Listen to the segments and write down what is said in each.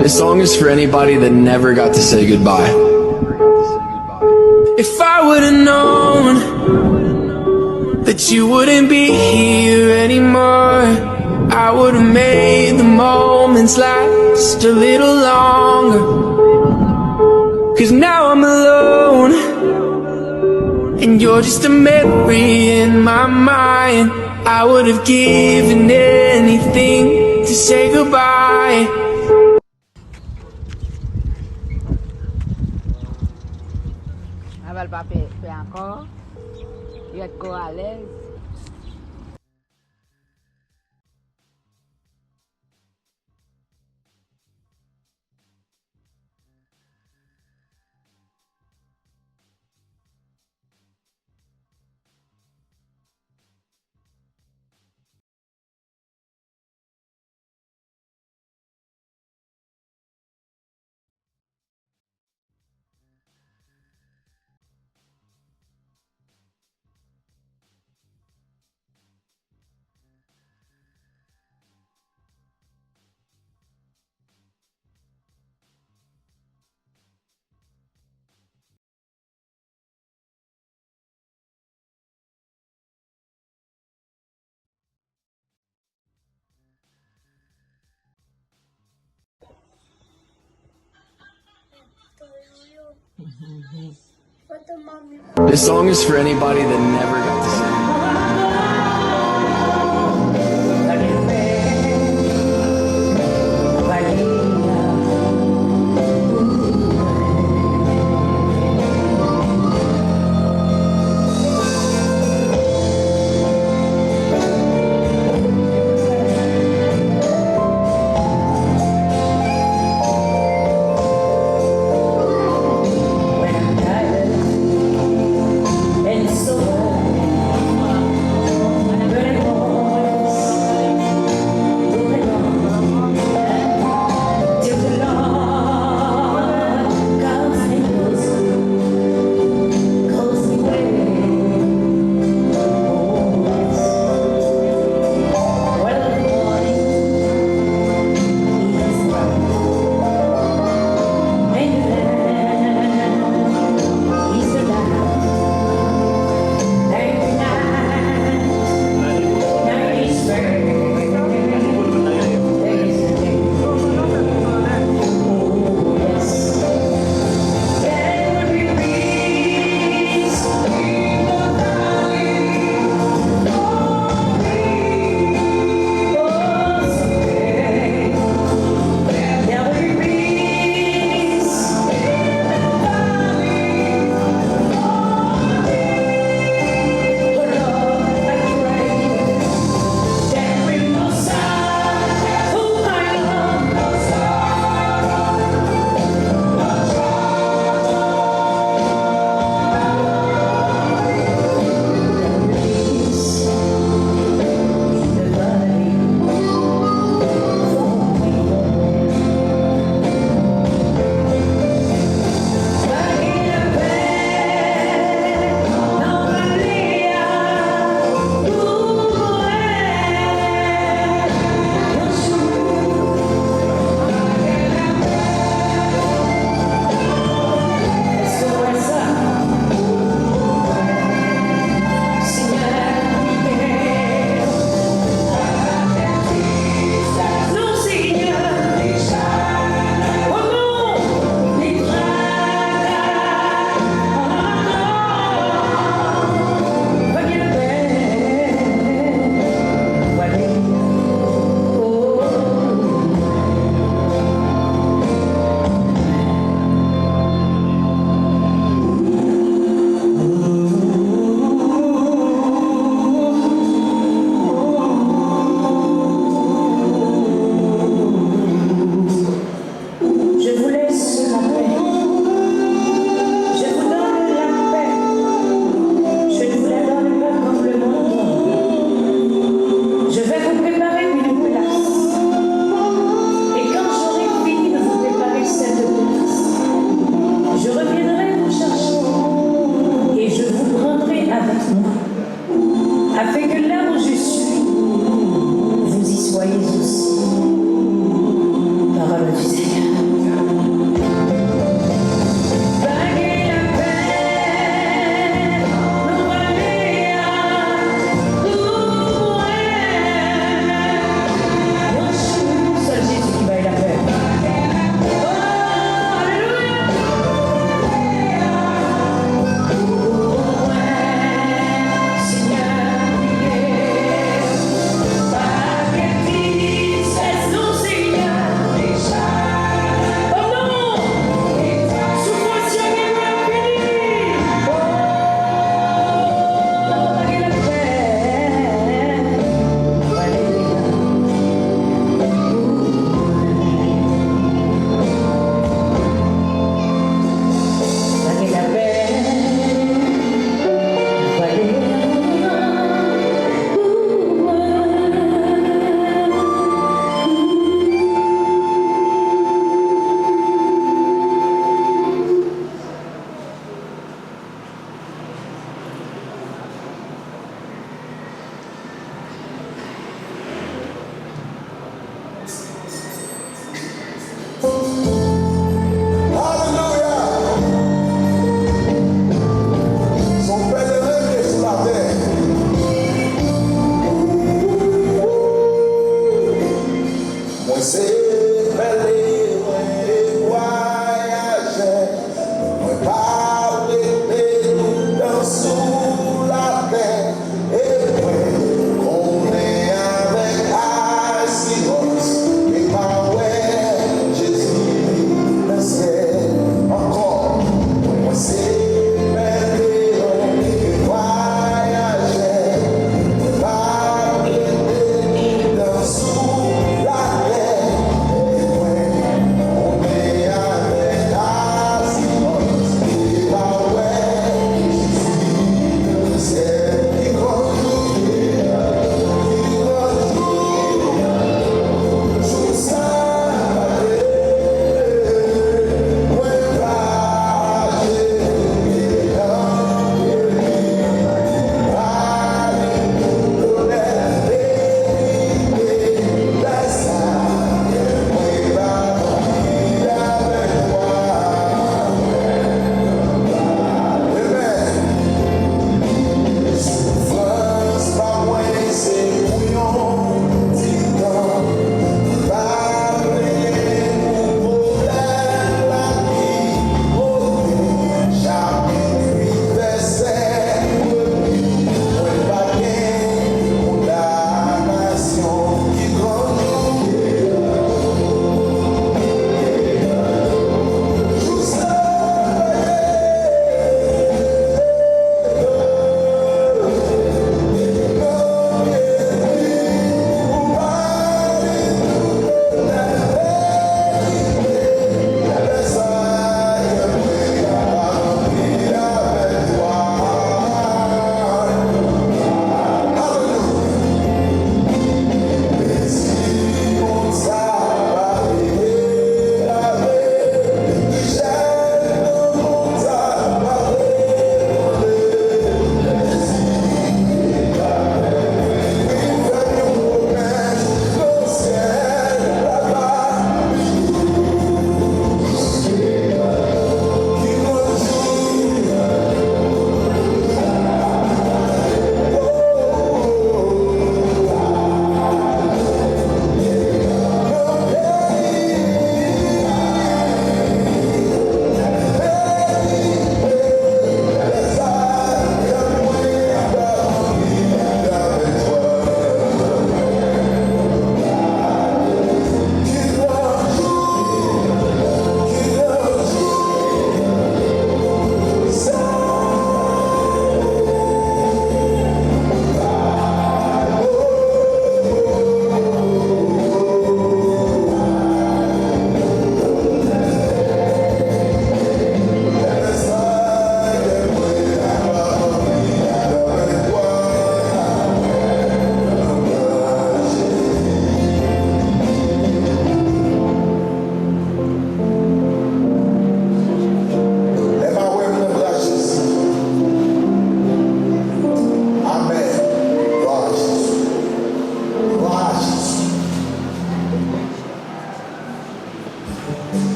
This song is for anybody that never got to say goodbye. If I would've known that you wouldn't be here anymore, I would've made the moments last a little longer. 'Cause now I'm alone, and you're just a memory in my mind. I would've given anything to say goodbye. Aval pa pe ankor, yo et ko a lez. This song is for anybody that never got to say And so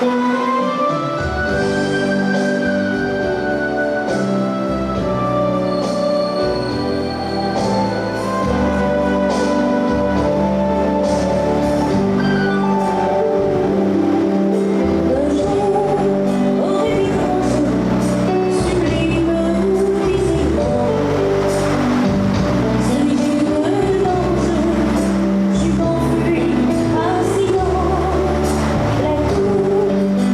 Tu m'enfuis, incident, la tour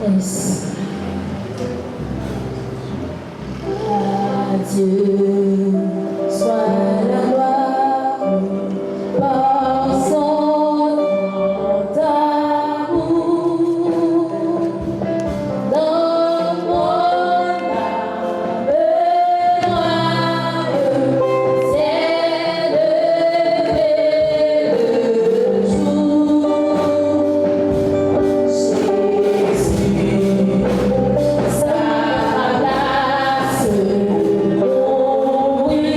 Yes. Adieu, sois la gloire par son grand amour dans mon âme noire, c'est levé le jour. Jésus, sa place, oui.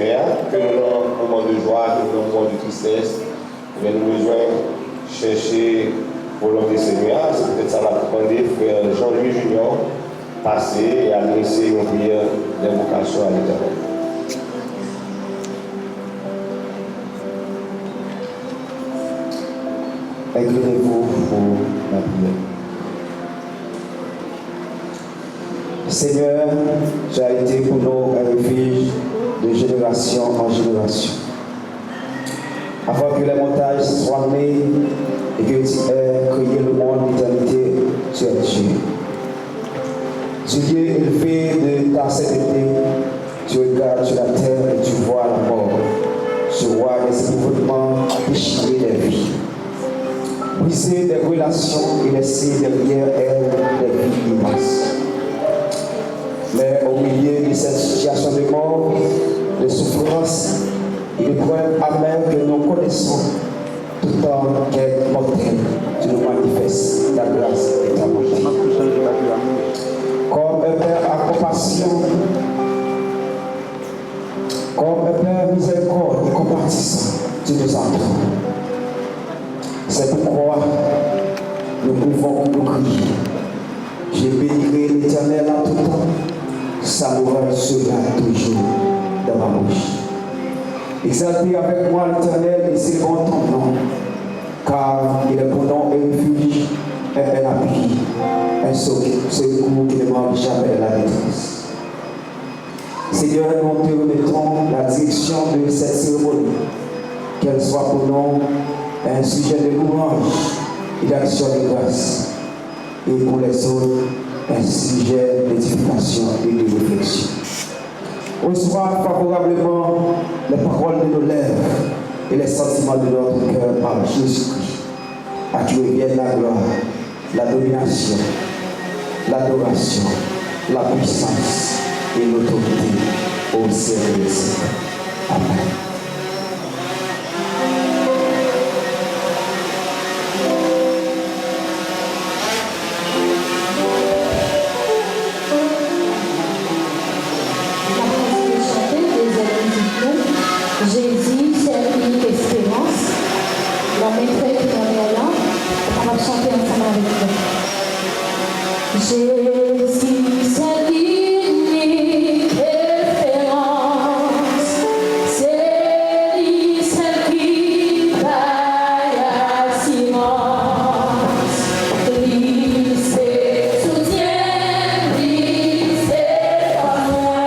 Seigneur, que nous avons un moment de joie, que nous avons un moment de tristesse, mais nous avons besoin de chercher volonté Seigneur. C'est peut-être ça m'a demandé, frère Jean-Louis Junior, passer et adresser une prière d'invocation à l'Éternel. Inclinez-vous pour la prière. Seigneur, tu as été pour nous un refuge de génération en génération. Avant que les montagnes soient nées et que tu aies créé le monde d'éternité, tu es Dieu. Tu Dieu élevé de ta sainteté, tu regardes sur la terre et tu vois la mort. Tu vois les épouvantements déchirer les vies. Briser des relations et laisser derrière elles des vies immenses. Mais au milieu de cette situation de mort, de souffrance et de preuves amères que nous connaissons, tout en qu'elle mortelle, tu nous manifestes ta grâce et ta bonté. Comme un Père à compassion, comme un Père miséricorde et compatissant, tu nous entends. C'est pourquoi nous pouvons nous crier. Je bénirai l'Éternel en tout temps, sa louange sera toujours dans ma bouche. Exaltez avec moi l'Éternel et célébrons ton nom, car il est pour nous un refuge, un bel appui, un secours qui ne manque jamais de la détresse. Seigneur, nous te remettons la direction de cette cérémonie, qu'elle soit pour nous un sujet de louange et d'action de grâce, et pour les autres, un sujet d'édification et de réflexion. Reçois favorablement les paroles de nos lèvres et les sentiments de notre cœur par Jésus-Christ, à qui reviennent la gloire, la domination, l'adoration, la puissance et l'autorité au siècle des siècles. Amen. Jésus, c'est l'unique espérance. La maîtresse qui est là, on va chanter ensemble avec vous. Jésus, c'est l'unique espérance. C'est lui, c'est qui vaille à silence. Lui, c'est soutien, lui, c'est pas loin.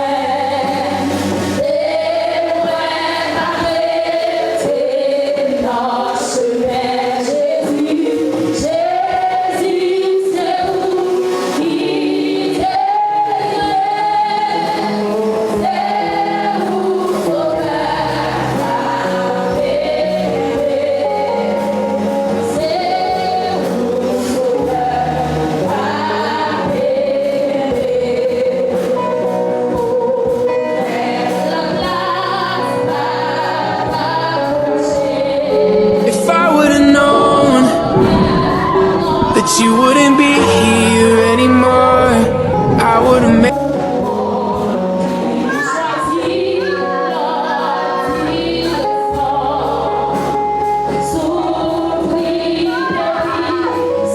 If I would've known that you wouldn't be here anymore, I would've made Jésus,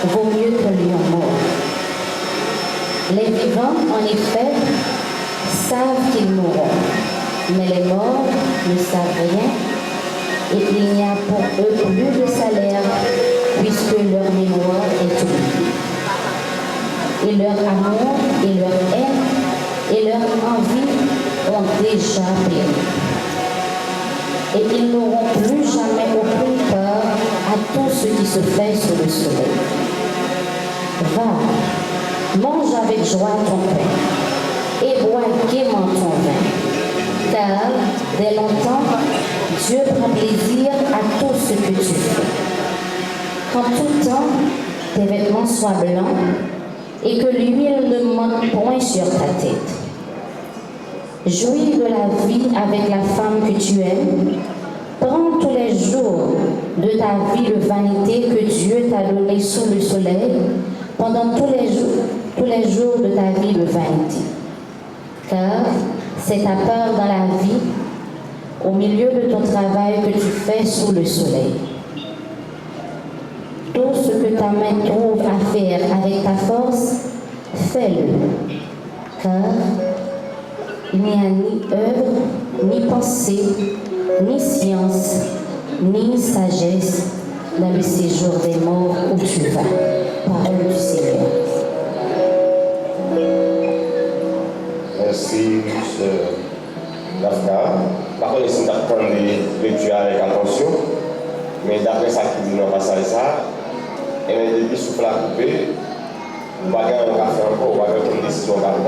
vaut mieux que le lion mort. Les vivants, en effet, savent qu'ils mourront, mais les morts ne savent rien et il n'y a pour eux plus de salaire puisque leur mémoire est oubliée. Et leur amour et leur haine et leur envie ont déjà péri. Et ils n'auront plus jamais aucune peur à tout ce qui se fait sous le soleil. Va, mange avec joie ton pain et bois gaiement ton vin, car dès longtemps, Dieu prend plaisir à tout ce que tu fais. Qu'en tout temps, tes vêtements soient blancs et que l'huile ne manque point sur ta tête. Jouis de la vie avec la femme que tu aimes. Prends tous les jours de ta vie de vanité que Dieu t'a donné sous le soleil pendant tous les jours de ta vie de vanité. Car c'est ta peur dans la vie, au milieu de ton travail que tu fais sous le soleil. Tout ce que ta main trouve à faire avec ta force, fais-le. Car il n'y a ni œuvre, ni pensée, ni science, ni sagesse dans le séjour des morts où tu vas. Parole du Seigneur. Merci, Nafka. Par contre, si nous apprenons les lectures avec attention, mais d'après ça qui dit dans le passage, et bien, depuis souffle à couper, on va gagner un café encore, on va gagner une décision à prendre.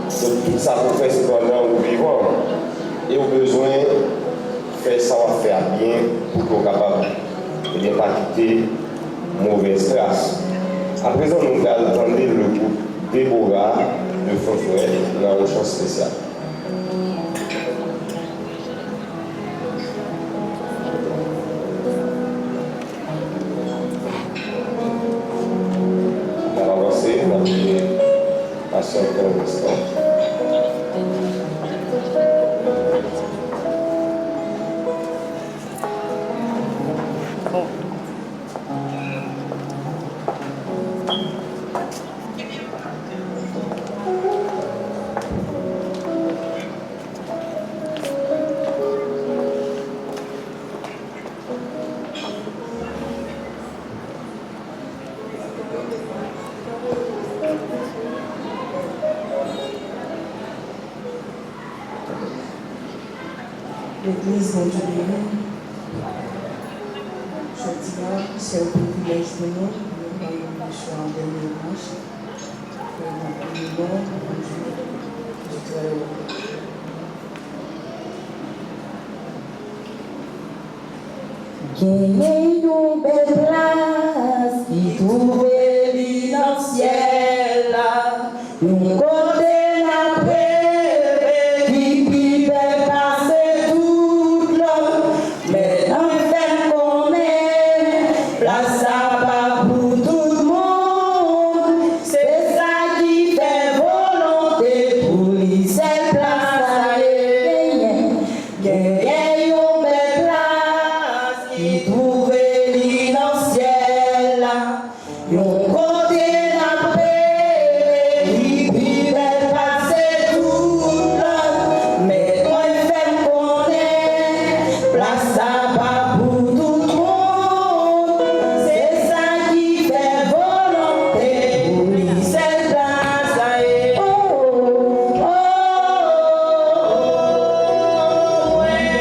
Donc, tout ça pour faire, c'est pendant ou vivant. Et au besoin, faire ça, on va faire bien pour qu'on soit capable de ne pas quitter mauvaise grâce. À présent, nous allons attendre le groupe Déborah de Fonfouet dans un chant spécial. On va avancer, on va patienter un instant. L'Église va Dieu je dirais, c'est un privilège de nous, je suis en dernier marche, pour mon nom, Dieu, du très haut. Gagner une belle place qui trouve dans le ciel, une côté la paix qui fait passer toute l'homme, mais dans le fait qu'on est, place à pas pour tout le monde, c'est ça qui fait volonté pour lui, cette place à gagner. Gagner une belle place qui trouve dans le ciel, une côté la paix qui fait passer toute l'homme, mais toi il fait qu'on est, place à pas pour tout le monde, c'est ça qui fait volonté pour lui, cette place à oh, oh, oh, ouais.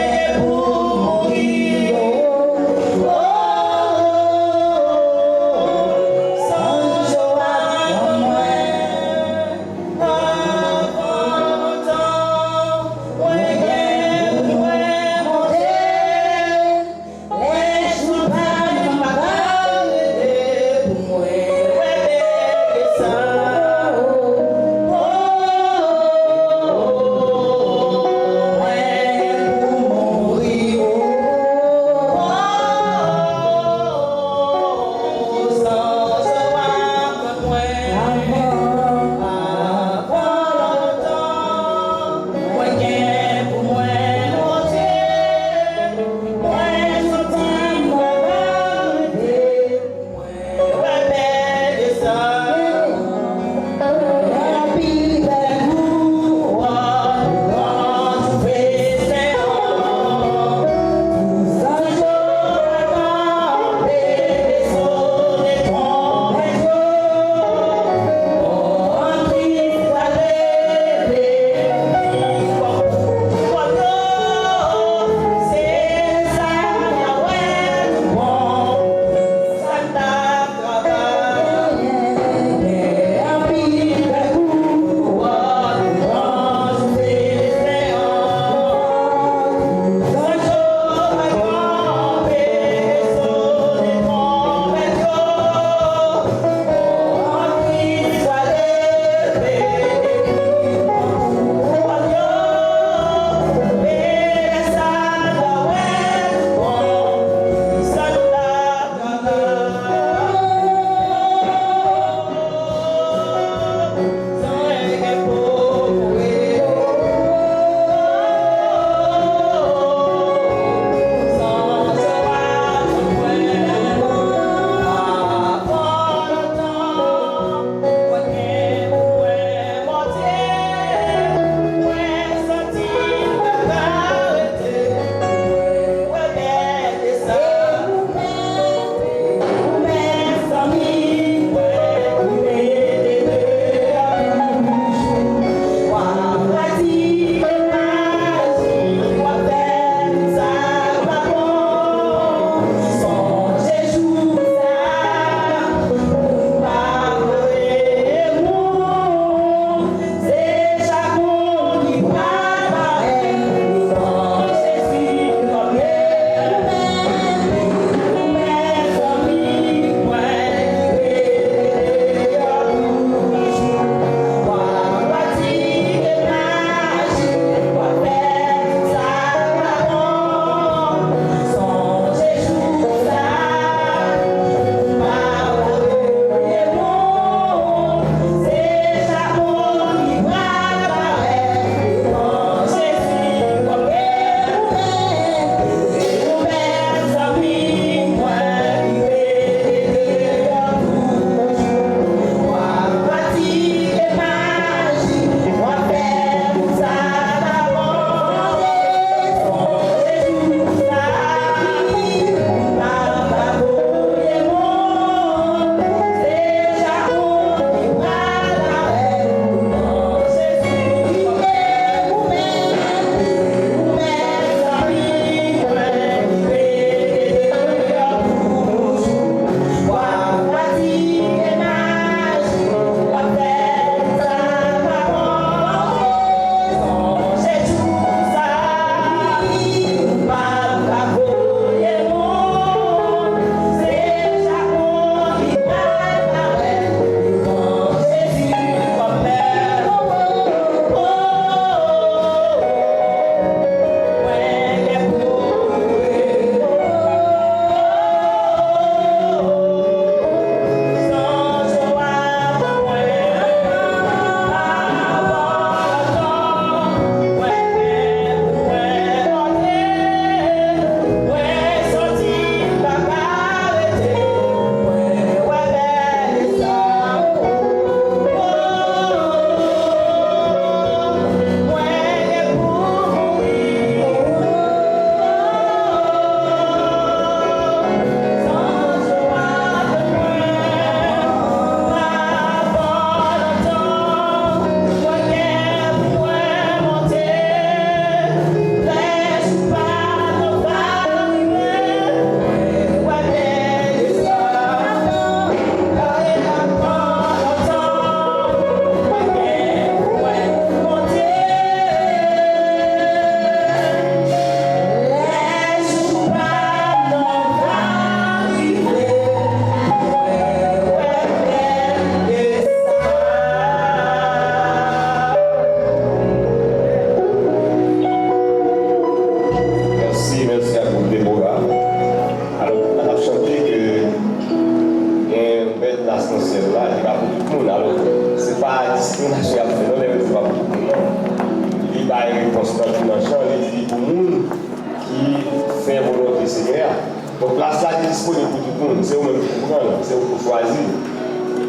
Donc, place là est disponible pour tout le monde. C'est vous-même qui prendre, c'est vous pour choisir.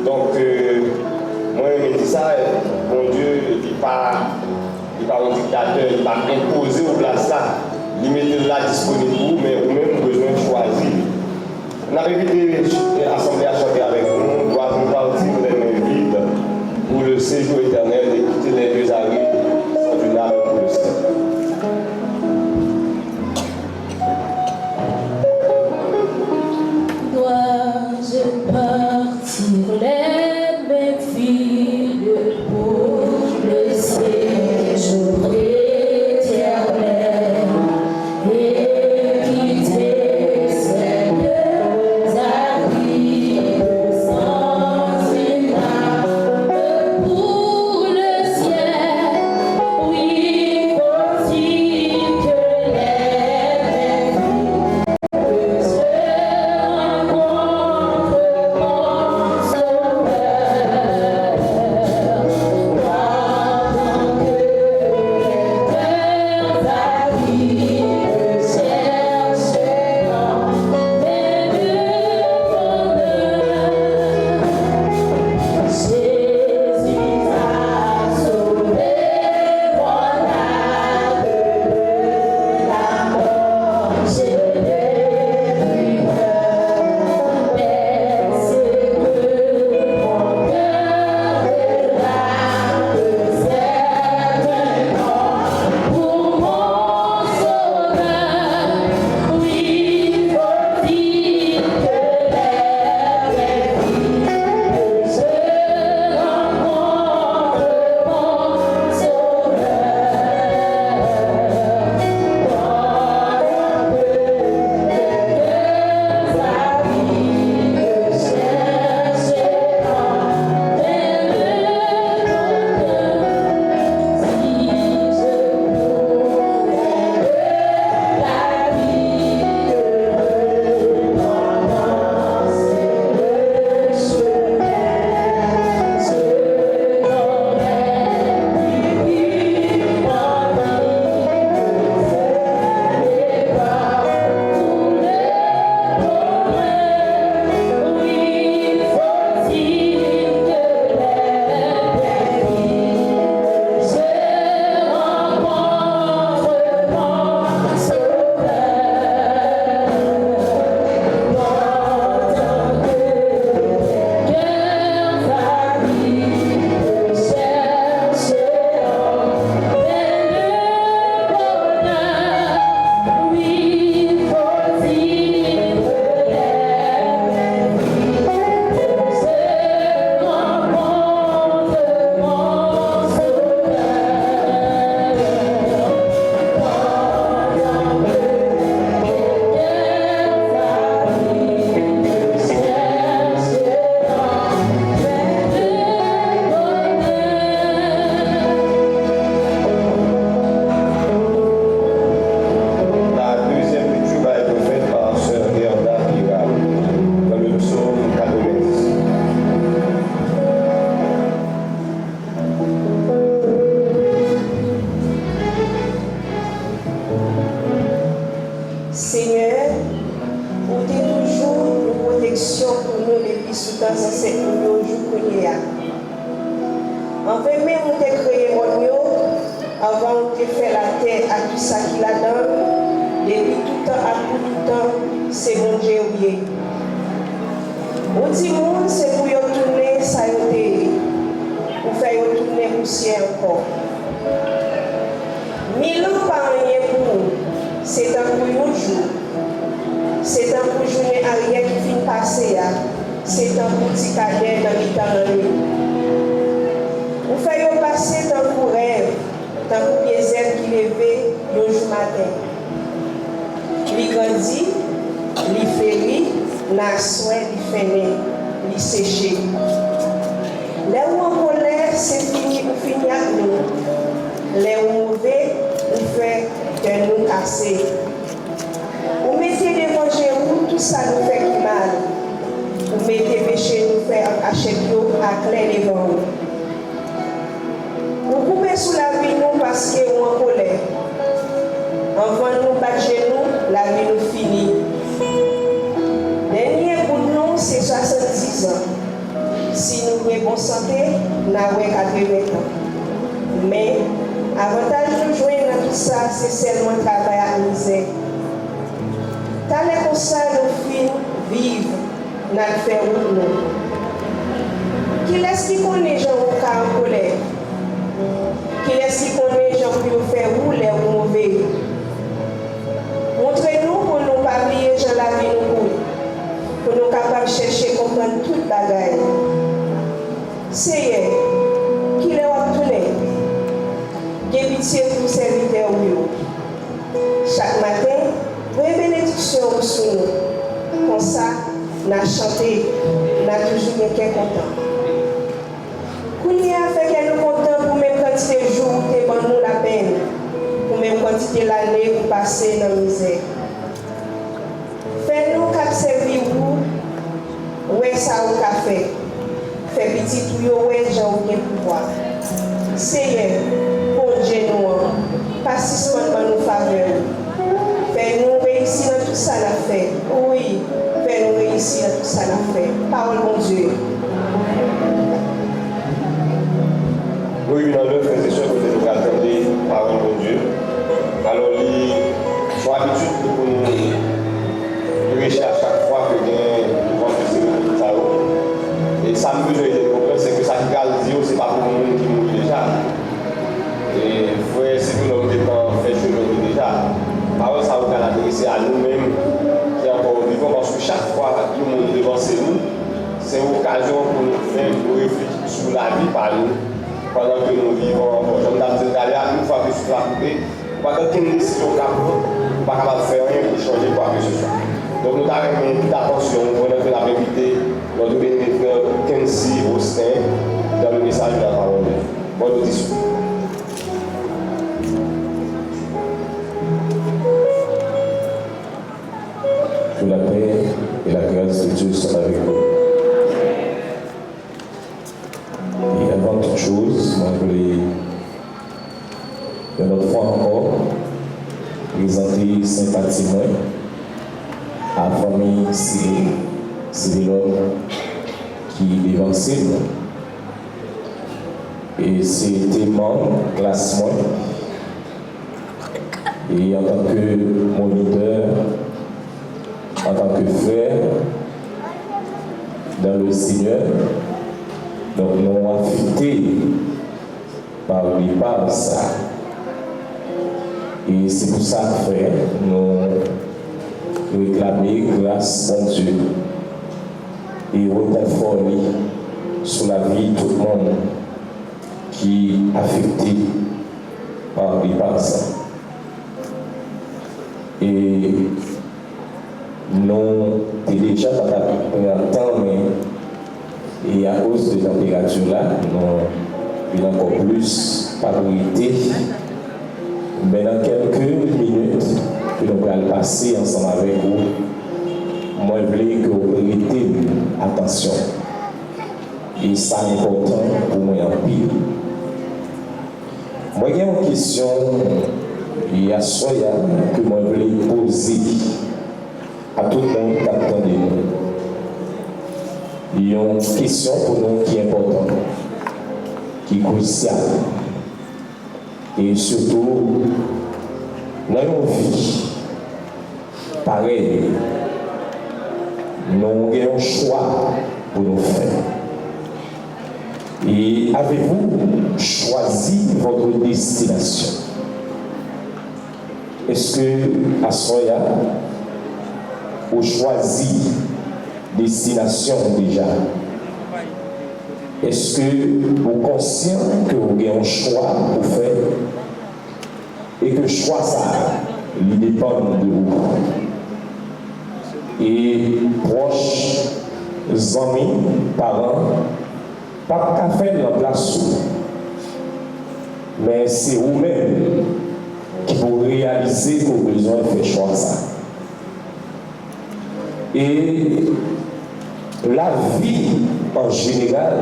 Donc, moi, je me dis ça, mon Dieu, il n'est pas un dictateur, il ne va pas imposer aux places là. Il met là disponible pour vous, mais vous-même, vous avez besoin de choisir. On a invité l'Assemblée à chanter avec nous, on doit nous partir les mains vides pour le séjour éternel et quitter les deux avis sans une âme pour le ciel. Dois-je partir les mains vides pour le séjour éternel et quitter ces deux abris sans une âme pour le ciel? Oui, faut-il que les mains vides se rencontrent mon sauveur, pendant que les cœurs avides chercheront mais le bonheur. Jésus a sauvé mon âme de la mort, j'ai le La deuxième lecture va être faite par Sœur Gerda Piral dans le psaume 90. Seigneur, ou t'es toujours une protection pour nous depuis sous temps censé nous jour qu'on y a. En fait, même on t'a créé mon avant on t'a fait la terre à tout ça qu'il a donné, depuis tout temps à tout temps, c'est mon Dieu oublié. On dit monde, c'est pour y retourner, ça y est, pour faire y retourner poussière encore. 1000 ans par rien pour nous, c'est un pour un jour. C'est un pour journée arrière qui finit passer, c'est un pour petit cadet dans l'éternel. Vous faites passer dans vos rêves, dans vos pieds qui levés le jour matin. Il grandit, il férit, n'a soin, il fait il séché. Les où en colère, c'est fini, on finit avec nous. Les où mauvais, on fait que nous casser. Vous mettez devant vous, tout ça nous fait mal. Vous mettez péché, nous fait acheter à clair devant vous. Vous coupez sous la vie nous parce que nous en colère. Avant nous battre nous, la vie nous finit. c'est 70 ans. Si nous avons bonne santé, nous avons 80 ans. Mais l'avantage de joindre dans tout ça, c'est seulement le travail à la misère. T'as les conseils de filles vivre dans le faire où nous. Qui est-ce qui connaît les gens au cas en colère? Qui est-ce qui connaît les gens qui nous fait rouler ou mauvais? Montrez-nous pour nous pas oublier les gens la vie nous pour nous capables de chercher à comprendre toute bagaille. C'est qui les a tourné. J'ai pitié pour serviteur ou chaque matin, voyez bénédiction sur nous. Comme ça, nous avons chanté, nous avons toujours été contents. Nous avons fait que nous contents pour même quantité de jours où nous nous la peine, pour même quantité l'année pour passer dans la misère. Fais-nous qu'à servir vous, ouais ça au café. Fais petit pour vous, ouais j'ai oublié pouvoir. Seigneur, bon Dieu nous, pas si seulement nous faveur. Fais-nous réussir dans tout ça la fait. Oui, fais-nous réussir dans tout ça la fait. Parole mon Dieu. Oui, dans le frère et sœurs, nous attendons parole mon Dieu. Alors, il faut habitude pour nous réussir à chaque fois que nous avons fait ça. Et ça me besoin de comprendre, c'est que ça qui garde Dieu, ce n'est pas pour nous qui mourent déjà. Et il faut essayer de nous faire chose déjà. Parole, ça va adresser à nous-mêmes qui encore vivons, parce que chaque fois que nous devant nous, c'est une occasion pour nous faire réfléchir sur la vie par nous. Pendant que nous vivons, comme je disais d'ailleurs, une fois que je suis coupé, pendant qu'une décision capable, nous ne pouvons pas faire rien pour changer quoi que ce soit. Donc nous avons mis toute attention pendant que la vérité, notre bénéfice, Kenzie Austin, dans le message de la parole. Bonne audition. Que la paix et la grâce de Dieu soient avec vous. Et avant toute chose, moi je voulais une autre fois encore présenter sympathiquement à la famille Cyril qui est avancée. Et c'était membre classement. Et en tant que moniteur, en tant que frère dans le Seigneur, donc nous avons affecté par les par ça. Et c'est pour ça, frère, nous réclamons grâce à Dieu et reconforter sur la vie de tout le monde qui est affecté par les par ça. Et nous déjà dans un temps, mais et à cause de la température là, nous avons encore plus priorité. Mais dans quelques minutes que nous allons passer ensemble avec vous, moi je voulais que vous prêtez attention. Et ça est important pour moi en pile. Moi j'ai une question et à Soya que moi je voulais poser à tout le monde qui attend de nous. Il y a une question pour nous qui est importante, qui est cruciale. Et surtout, dans nos vies, pareil, nous avons un choix pour nous faire. Et avez-vous choisi votre destination? Est-ce que à Soya, vous choisissez destination déjà? Est-ce que vous êtes conscient que vous avez un choix pour faire et que le choix ça, il dépend de vous? Et proches, amis, parents, pas qu'à faire la place, mais c'est vous-même qui vous réaliser que vous avez besoin de faire choix ça. Et la vie en général,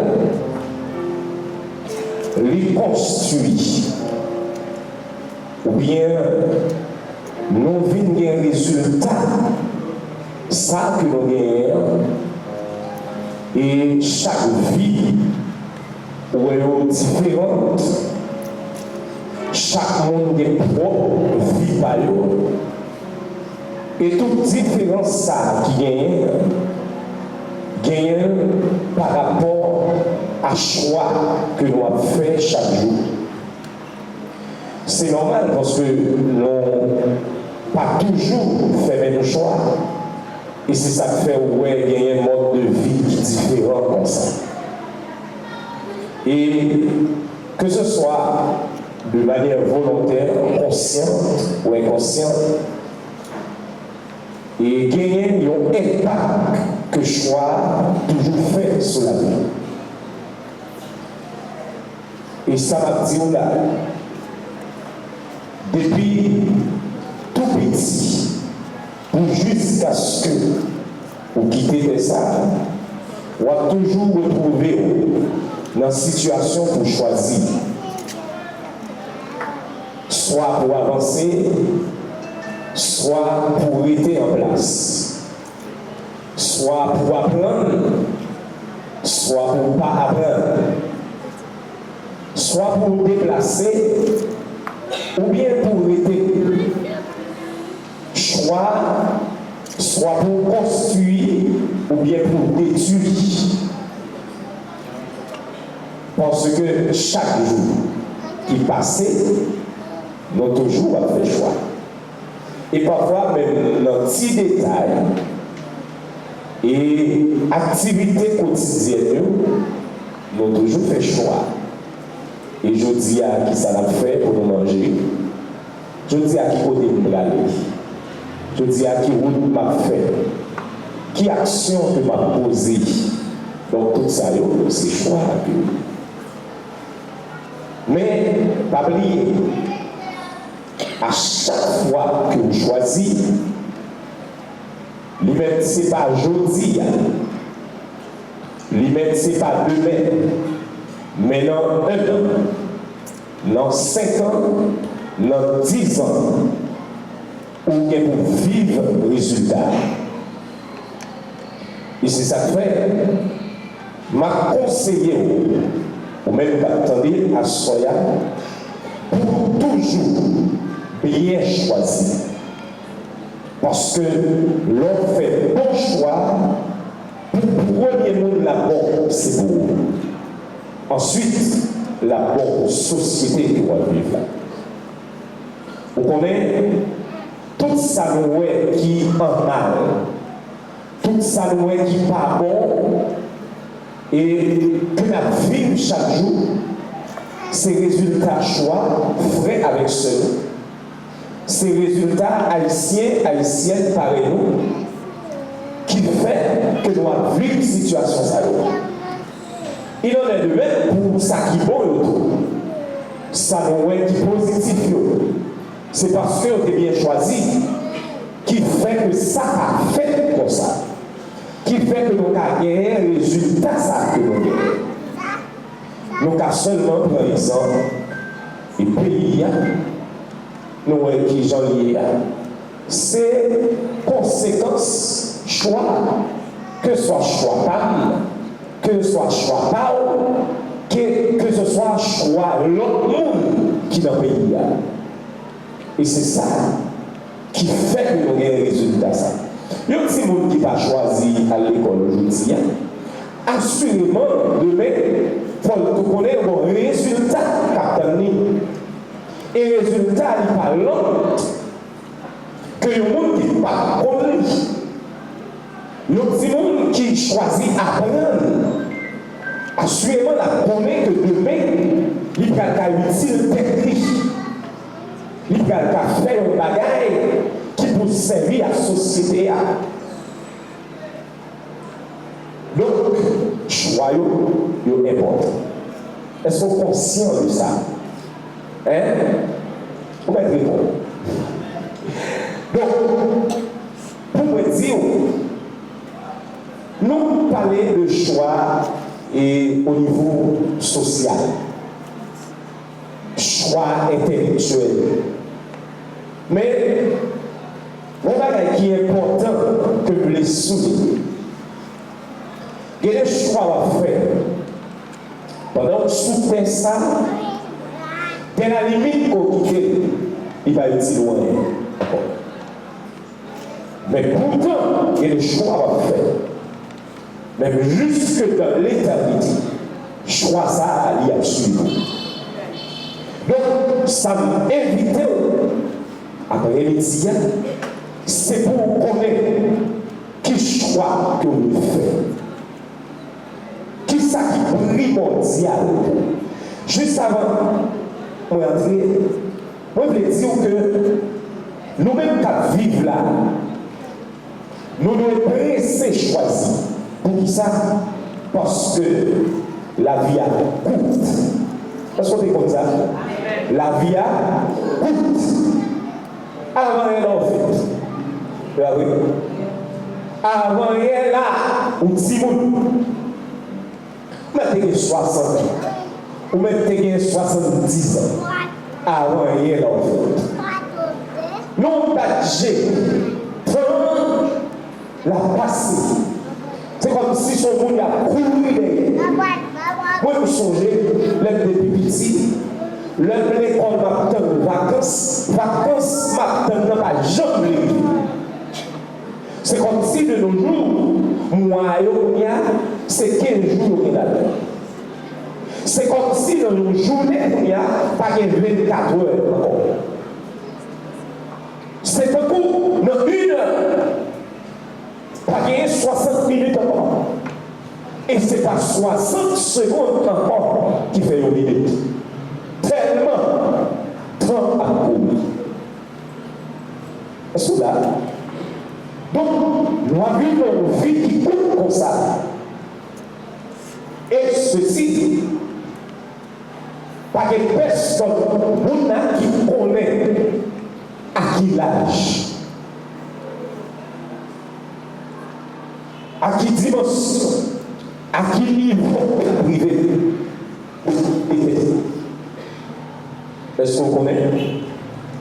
les construit, ou bien nous venons un résultat, ça que nous gagnons Et chaque vie est différente. Chaque monde est propre vie par eux. Et toute différence ça qui gagne par rapport à choix que nous avons fait chaque jour. C'est normal parce que nous n'avons pas toujours fait le même choix. Et c'est ça qui fait gagner un mode de vie qui est différent comme ça. Et que ce soit de manière volontaire, consciente ou inconsciente, et gagner un impact que choix toujours fait sur la vie. Et ça m'a dit là, depuis tout petit, pour jusqu'à ce que vous quittez ça, on va toujours retrouver dans une situation pour choisir. Soit pour avancer, soit pour rester en place, soit pour apprendre, soit pour ne pas apprendre, soit pour déplacer, ou bien pour rester. Choix, soit pour construire, ou bien pour détruire. Parce que chaque jour qui passait, nous avons toujours fait choix. Et parfois, même dans petits détails et activités quotidiennes, nous avons toujours fait choix. Et je dis à qui ça l'a fait pour nous manger. Je dis à qui côté nous aller. Je dis à qui route m'a fait. Qui action que m'a posée. Donc tout ça, c'est choix. Mais, pas oublier, à chaque fois que vous choisissez, lui-même c'est pas aujourd'hui, lui-même c'est pas demain, mais dans 1 an, dans 5 ans, dans 10 ans, ou que vous vivre le résultat. Et c'est ça que fait, m'a conseillé, ou même attendez à Soya, pour toujours bien choisir. Parce que l'on fait bon choix, pour premier monde, la bonne, c'est pour vous. Ensuite, la bonne société qui va vivre. Vous connaissez tout ça qui en mal, tout ça qui n'est pas bon, et que nous vivons chaque jour, ces résultats choix frais avec ceux. Ces résultats haïtiennes par nous, qui fait que nous avons vécu une situation ça. Il en est de même pour ça qui est bon, ça nous est qui positif. C'est parce que vous avez bien choisi qui fait que ça a fait comme ça. Qui fait que nous avons gagné un résultat ça que nous avons. Nous avons seulement prendre exemple et pays. Nous avons qui j'en lié. C'est conséquence, choix, que ce soit choix pas, que ce soit choix pas, que ce soit choix l'autre monde qui dans le pays. Et c'est ça qui fait que nous avons un résultat. Il y a un petit monde qui n'a choisi à l'école aujourd'hui. Assurément, demain, il faut connaître un résultat qu'a donné. Et le résultat n'est pas l'autre que le monde qui n'est pas connu. Le petit monde qui choisit apprendre, assurément, la connaît que demain, il va utile technique. Il va faire un bagage qui peut servir à la société. Donc, choix est important. Est-ce qu'on est conscient de ça? Hein? Comment est-ce répondre? Donc, pour me dire, nous parlons de choix et au niveau social. Choix intellectuel. Mais, un bagage qui est important que vous les soulignez. Il y a des choix choix à faire. Pendant que sous terre ça, dès la limite qu'on quitte, il va être si loin encore. Mais pourtant, il y a des choix à faire. Même jusque dans l'éternité, choix ça à l'y suivre. Donc, ça m'invite après les dire, c'est pour connaître qui choix que vous faites. Qui ça qui est primordial. Juste avant, on va entrer, on veut dire que nous-mêmes qui vivons là, nous devons presser choisir. Pour qui ça? Parce que la vie a coûte. Est-ce qu'on est comme ça? La vie a coûte. Avant rien en fait. Avant rien là, ou si vous mettez 60 ans, ou mettez 70 ans. Avant rien en fait. Non, j'ai la passé. C'est comme si son monde a couru derrière. Moi, vous songez, l'homme depuis petit, l'homme l'école m'attend vacances m'attend dans ma jambe. C'est comme si de nos jours, moi, c'est 15 jours qu'il a. C'est comme si de nos journées, il n'y a pas 24 heures encore. C'est beaucoup, dans une heure. Pas gagner 60 minutes encore. Et c'est pas 60 secondes encore qui fait une minute. Tellement temps à courir. Est-ce que là? Donc, nous avons une vie qui court comme ça. Et ceci, pas de personne qui connaît à qui l'âge. À qui dimension, à qui niveau privé. Est-ce qu'on connaît?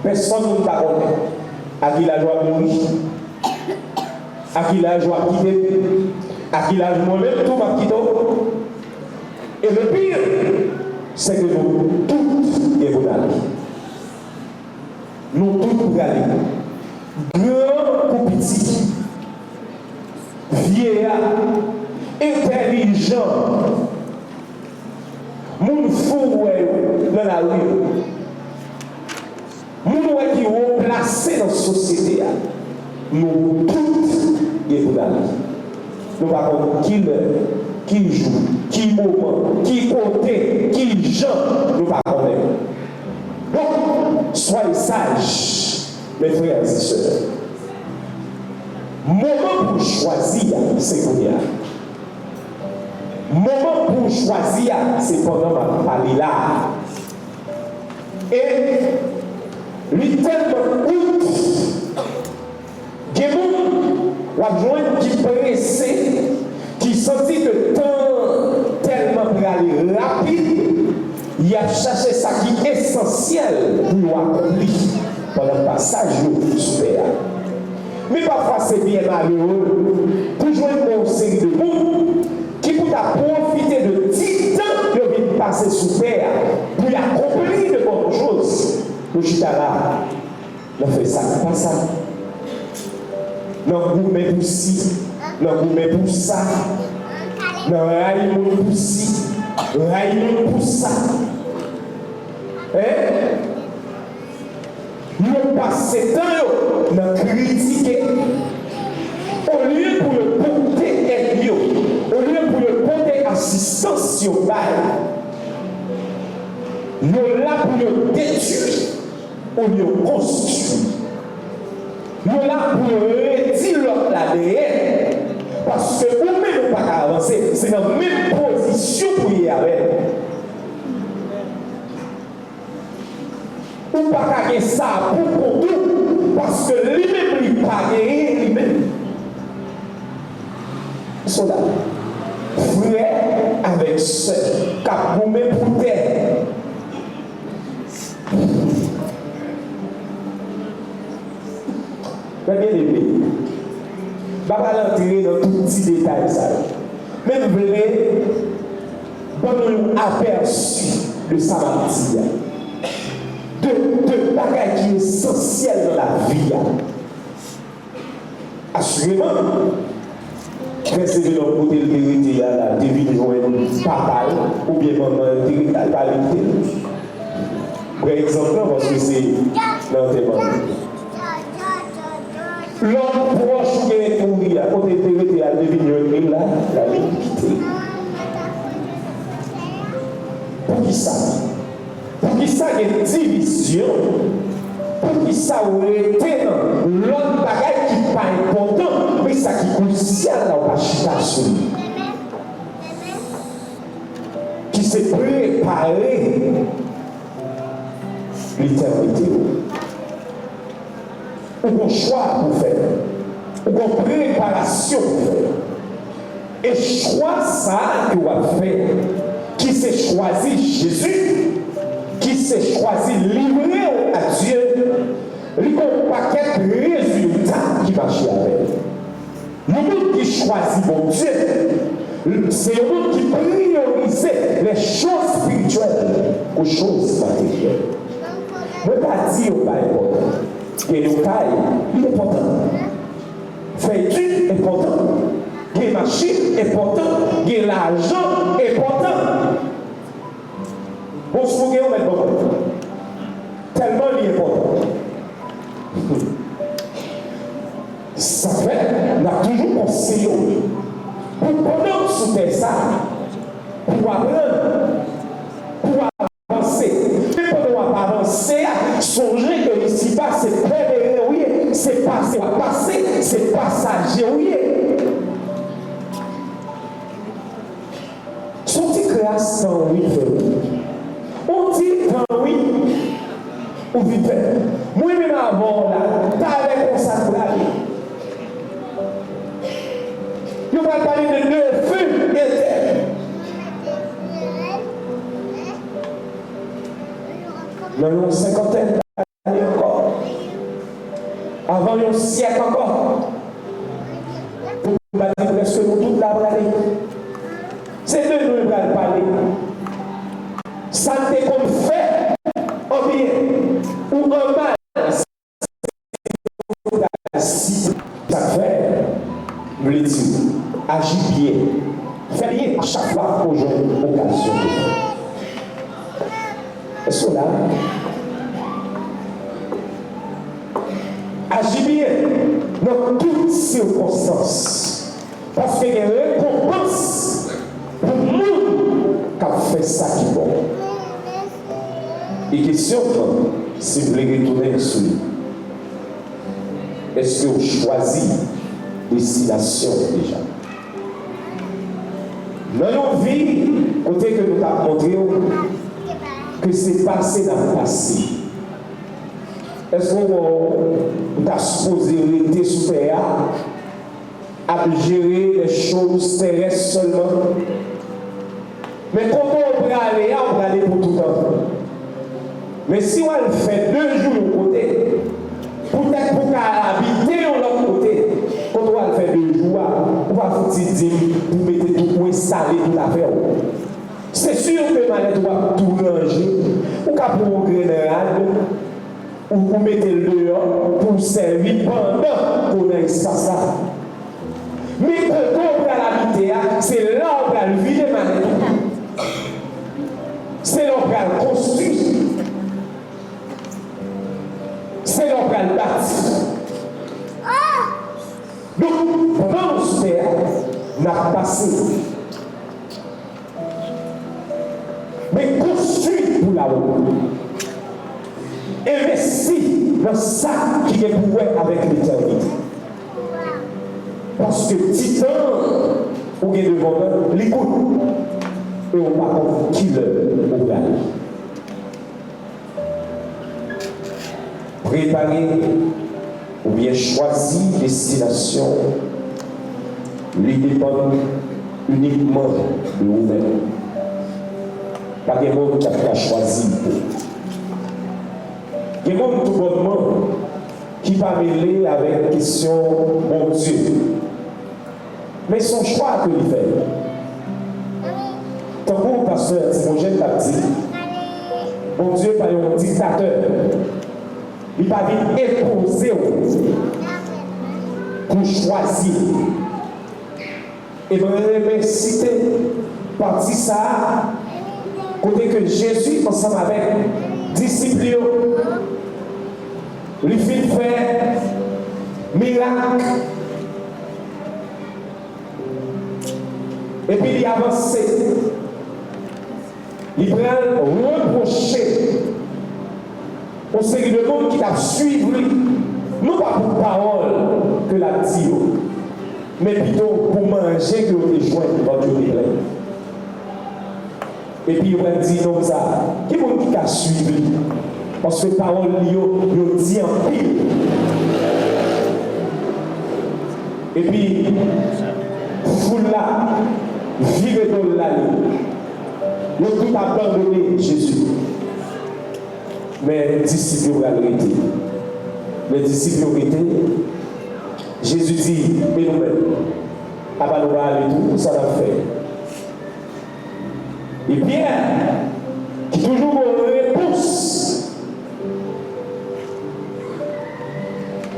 Personne ne connaît. À qui la joie mourir? À qui la joie quitter? À qui la joie moi-même tout m'a quitté? Et le pire, c'est que nous tous et vous allez. Nous tous pour aller. Grand ou petit. Vieillard, intelligent, moun fou dans la rue, moun qui est haut placé dans la société, nous tous et vous allez. Nous ne savons pas qui joue, qui moment, qui côté, qui genre, nous ne savons pas. Donc, soyez sages, mes frères et sœurs. Moment pour choisir, c'est pour dire. Moment pour choisir, c'est pendant ma parler là. Et lui tellement coûte, il y a des gens qui pressé, qui sentit que le temps tellement pour aller rapide, il a cherché ça qui est essentiel pour accomplir pendant le passage de super. Mais parfois c'est bien malheureux pour jouer une série de monde qui peut profiter de 10 ans de vie passer sous terre pour accomplir de bonnes choses. Le chita là, on fait ça, pas ça. Non, vous mettez pour ci, non, vous mettez pour ça, non, raille pour ci, raille pour ça. Hein? Nous passons temps dans critiquer au lieu pour le porter aide, au lieu pour le porter assistance au bail. Nous là pour le détruire au lieu de construire. Nous là pour retirer l'ADN parce que nous-mêmes ne pas avancer, c'est dans la même position pour y aller. Ou pas gagner ça pour tout, parce que lui-même, il n'a pas gagné lui-même. Soldat, frère avec sœur, cap goumé pour terre. Bien aimé, je ne vais pas l'entrer dans tout petit détail. Mais vous voulez, donner un aperçu de sa maladie. De bagages qui est essentiel dans la vie. Assurément, préserver leur côté de vérité, la devine joindre papa ou bien maman, territoire par par exemple, parce que c'est dans tes mains. L'homme proche qui est pourri, à côté de vérité, à devine là, la limité. Pour qui ça? Pour qui ça, il y a une division? Pour qui ça, on était dans l'autre bagage qui n'est pas important, mais ça qui est crucial dans la chitation. Qui s'est préparé l'éternité. Ou qu'on choix pour faire. Ou qu'on préparation pour faire. Et choix ça que vous avez fait. Qui s'est choisi Jésus, qui s'est choisi livré à Dieu, il y a un paquet de résultats qui marchent avec. Le monde qui choisit mon Dieu, c'est le monde qui priorise les choses spirituelles aux choses matérielles. Je ne veux pas dire que ce n'est pas important. Et le cas, il est important. Faire études est important. Gagner machine est important. Gagner l'argent est important. Pour se fouiller, on met bon. Tellement il est important. Ça fait, on a toujours conseillé. Pour pendant sous tes ça, pour apprendre, pour avancer. Mais pendant qu'on va avancer, songez que ici-bas, c'est prévéré, oui, c'est passé, c'est passager, oui. Son petit classe sans oui, on dit quand oui, ou vite fait. Moi-même avant là, t'as avec consacré. Nous allons parler de deux feux éternels. Dans une cinquantaine d'années encore. Avant un siècle encore. Nous allons dire presque nous toute la brûlée. C'est de nous allons parler. Ça ne comme fait en bien ou en mal. Ça fait, nous le disons, agis bien. Fais bien à chaque fois qu'on joue une occasion. Est-ce que là, agis bien dans toutes circonstances. Parce qu'il y a une récompense pour nous qui a fait ça qui est bon. Et question, si vous voulez retourner sur lui, est-ce que vous choisissez destination déjà? Dans nos vies, côté que nous avons montré que c'est passé dans le passé. Est-ce que vous avez supposé rester sous terre à gérer les choses terrestres seulement? Mais quand on va aller pour tout le temps. Mais si on fait 2 jours de côté, peut-être pour habiter de l'autre côté, quand on va faire 2 jours, on va foutre dire pour mettre tout pour installer tout à faire. C'est sûr que malade doit tout ranger, ou qu'à pour un général, ou pour mettre le dehors pour servir pendant qu'on a espace là. Mais quand on va l'habiter, c'est là où on va le vider malade. C'est là où on va le construire. C'est là où on va le bâtir. Donc, pendant ce temps, on a passé. Mais construit pour la route. Investi dans ça qui est pour avec l'éternité. Parce que titan, ou est devant nous, l'écoute. Et on va comprendre qui le ou aller. Préparer ou bien choisir destination, lui dépend uniquement de vous-même. Pas des mots qui a choisi. Des mots tout bonnement qui va mêler avec la question mon Dieu. Mais son choix que il fait. pasteur Timogène t'a dit, bon Dieu, pas un dictateur. Il va venir imposer pour choisir. Et je vais citer partie ça, côté que Jésus, ensemble avec disciples, lui fait faire miracle. Et puis il avance. Il prend reprocher au série de monde qui t'a suivi, non pas pour parole que la dit, mais plutôt pour manger que vous avez joint devant Dieu. Et puis il va dire comme ça, qui est-ce qui t'a suivi? Parce que parole il dit en pile. Et puis, foule là, vivez dans l'année. Ils ont tout abandonné Jésus. Mais les disciples ont arrêté. Les disciples ont arrêté. Jésus dit, mais nous-mêmes, après nous aller tout, ça l'a fait. Et Pierre, qui toujours une réponse.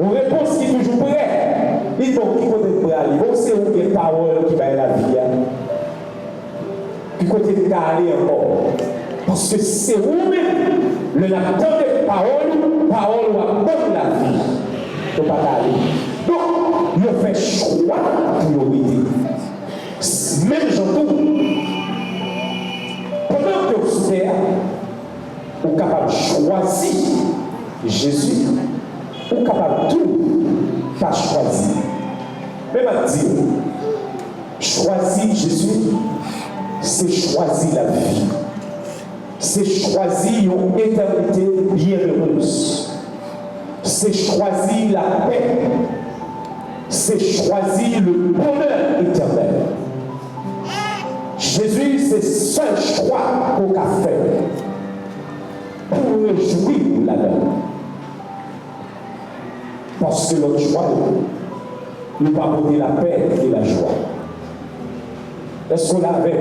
Une réponse qui est toujours prête. Il dit, qui côté de prêt aller? Bon, c'est où les paroles qui va la vie. Qui côté de aller encore. Parce que c'est vous-même, le nature des paroles va bonne la vie. Il ne pas aller. Donc, il fait choix priorité. Même j'entends, pendant que vous êtes capable de choisir Jésus, vous êtes capable de tout pas choisir. Même à dire, choisir Jésus, c'est choisir la vie. C'est choisir une éternité bienheureuse. C'est choisir la paix. C'est choisir le bonheur éternel. Jésus, c'est le seul choix qu'on a fait pour réjouir la donne. Parce que notre choix nous va apporter la paix et la joie. Est-ce qu'on l'avait?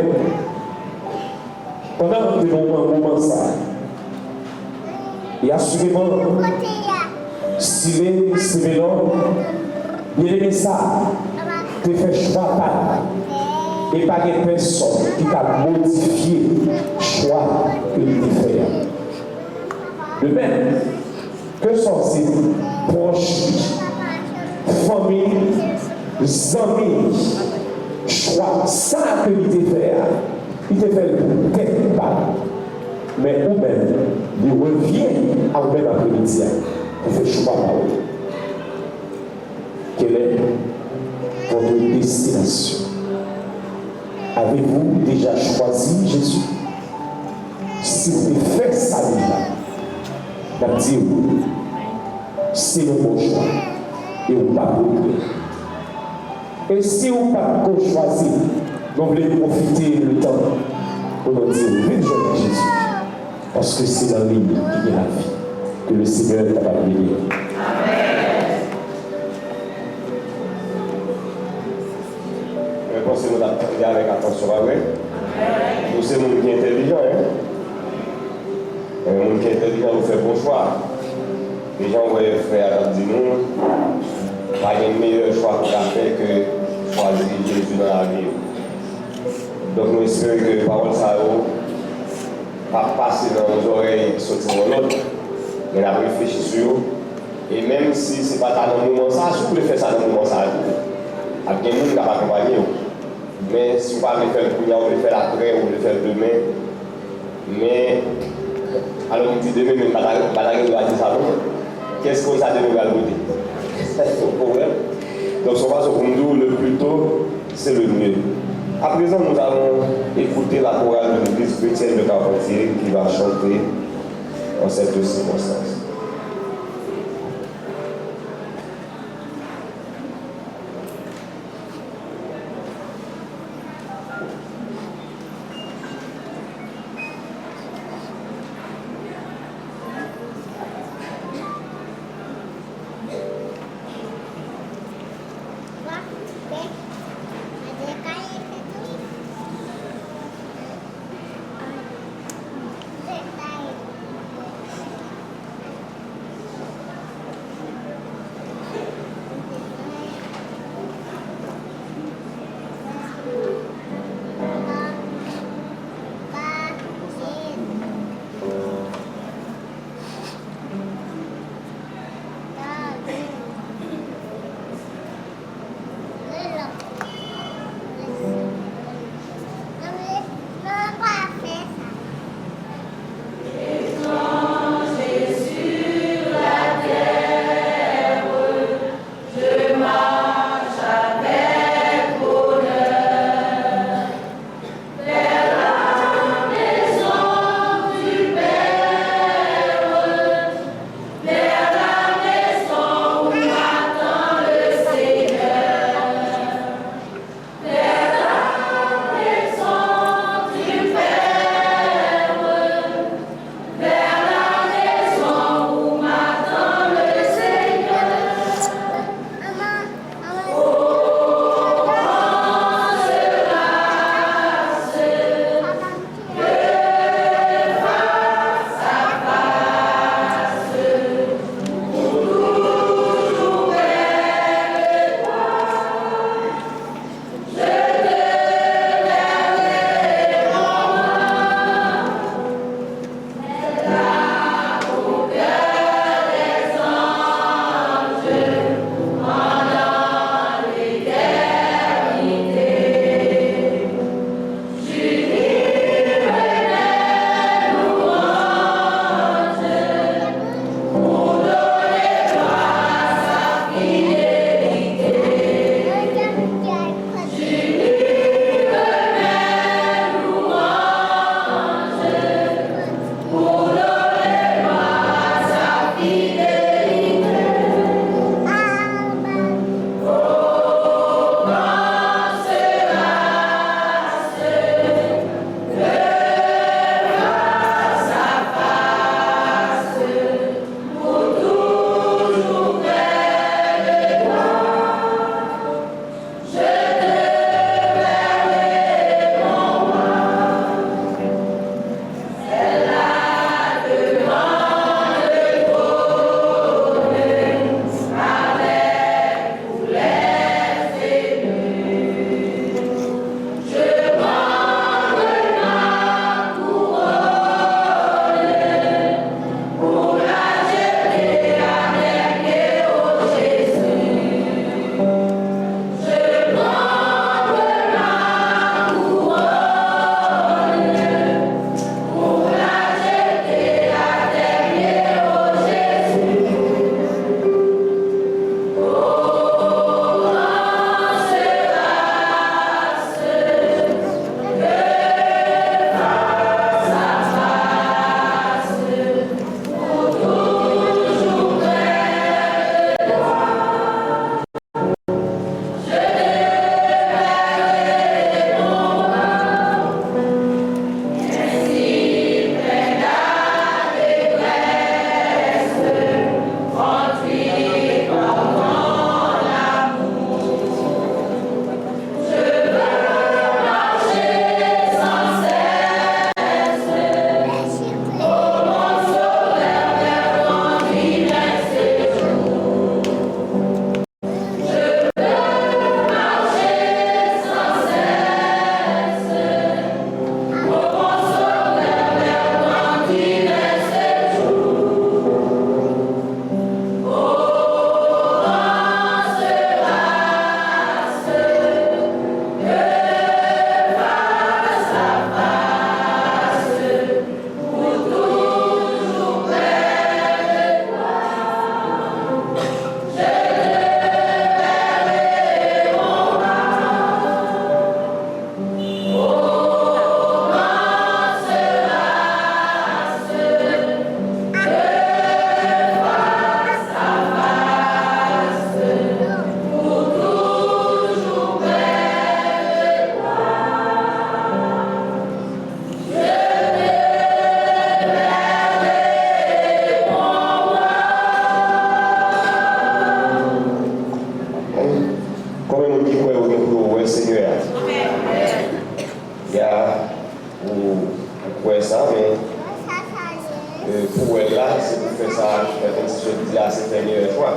Pendant que nous moment ça, et assurément, si les sévérants, il aimait ça, de faire choix pas, et pas de personne qui t'a modifié le choix que tu fait. De même, que sont ces proches, famille, amis, choix, ça que il te fait. Il te fait peut-être pas, mais ou même, il revient à même après-midi. Il fait choix par eux. Quelle est votre destination? Avez-vous déjà choisi Jésus? Si vous faites ça déjà, vous dites, c'est le bon choix. Et vous ne pas et si vous ne pas choisir, vous voulez profiter le temps pour nous dire, vive Jésus. Parce que c'est dans lui qui est la vie. Que le Seigneur t'a béni. Je pense que nous avons regardé avec attention avec. Nous sommes des gens qui sont intelligents. Les gens qui sont intelligents, nous faisons bon choix. Les gens qui ont fait à nous, pas de meilleur choix qu'on a fait que choisir Jésus dans la vie. Donc nous espérons que la parole ça va passer dans nos oreilles et sortir dans l'autre. Mais on a réfléchi sur eux. Et même si ce n'est pas dans le moment ça, si vous voulez faire ça dans le moment ça, il y a des gens qui vont accompagner. Mais si vous ne pouvez pas le faire le premier, vous voulez faire l'après, vous voulez faire demain. Mais alors on dit demain, mais Badagé doit dire ça non. Qu'est-ce qu'on a demain va le dire? C'est le problème. Donc ce qu'on va nous le plus tôt, c'est le mieux. À présent, nous allons écouter la chorale de l'église chrétienne de Carpentier qui va chanter en cette circonstance. moi qui crois au Seigneur. Il y a pour ça, mais pour elle là, c'est pour faire ça, comme si je dis là, c'est faire meilleur choix.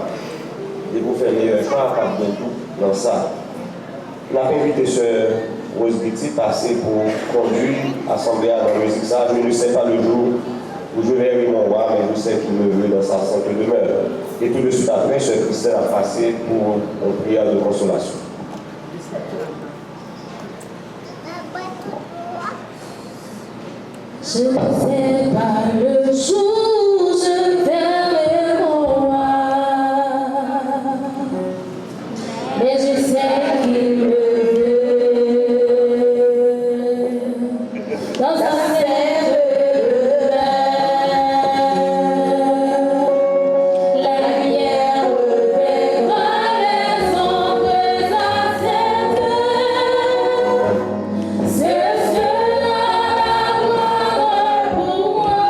Et pour faire meilleur choix, pas bien tout dans ça. On a invité Sœur Rose Betty passer pour conduire l'assemblée dans la musique. Ça, je ne sais pas le jour où je verrai mon roi, mais je sais qu'il me veut dans sa sainte demeure. Et tout de suite après, Sœur Christelle a passé pour une prière de consolation. Je ne sais pas le jour, je verrai mon roi, mais je sais qu'il me veut dans sa sainte demeure. La lumière reflètera les ombres incertaines. Ce sera la gloire pour moi.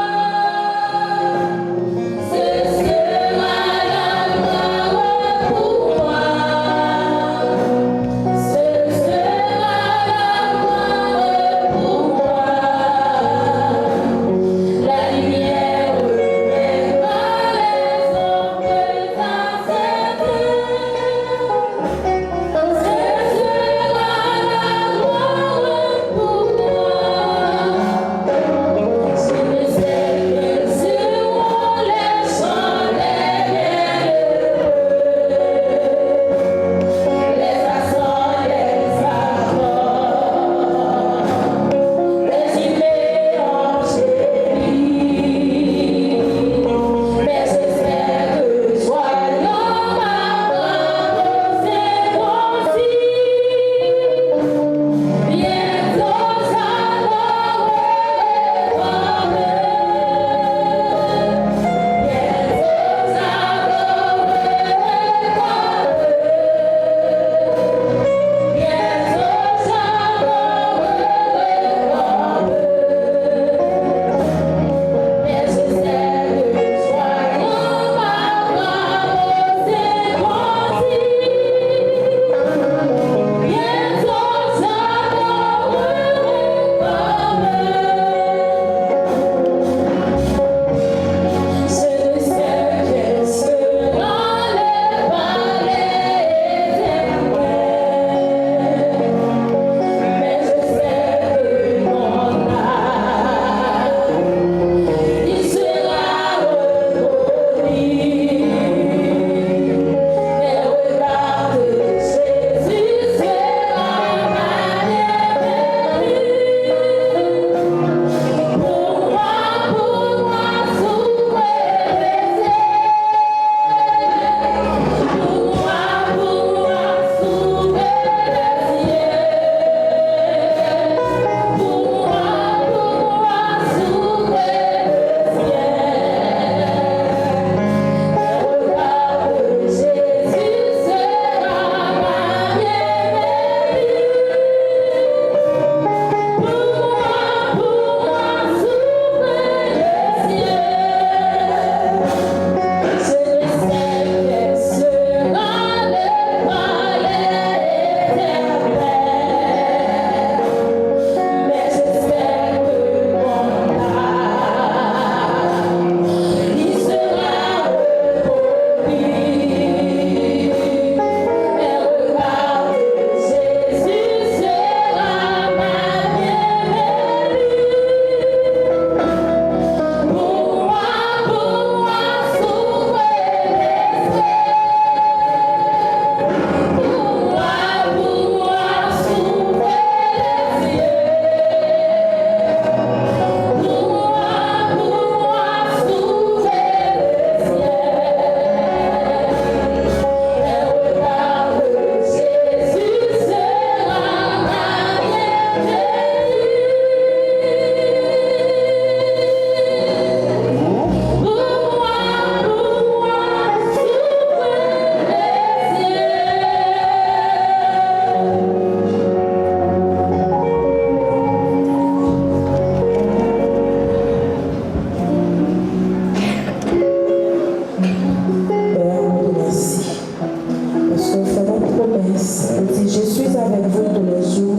promesse. Elle dit, je suis avec vous tous les jours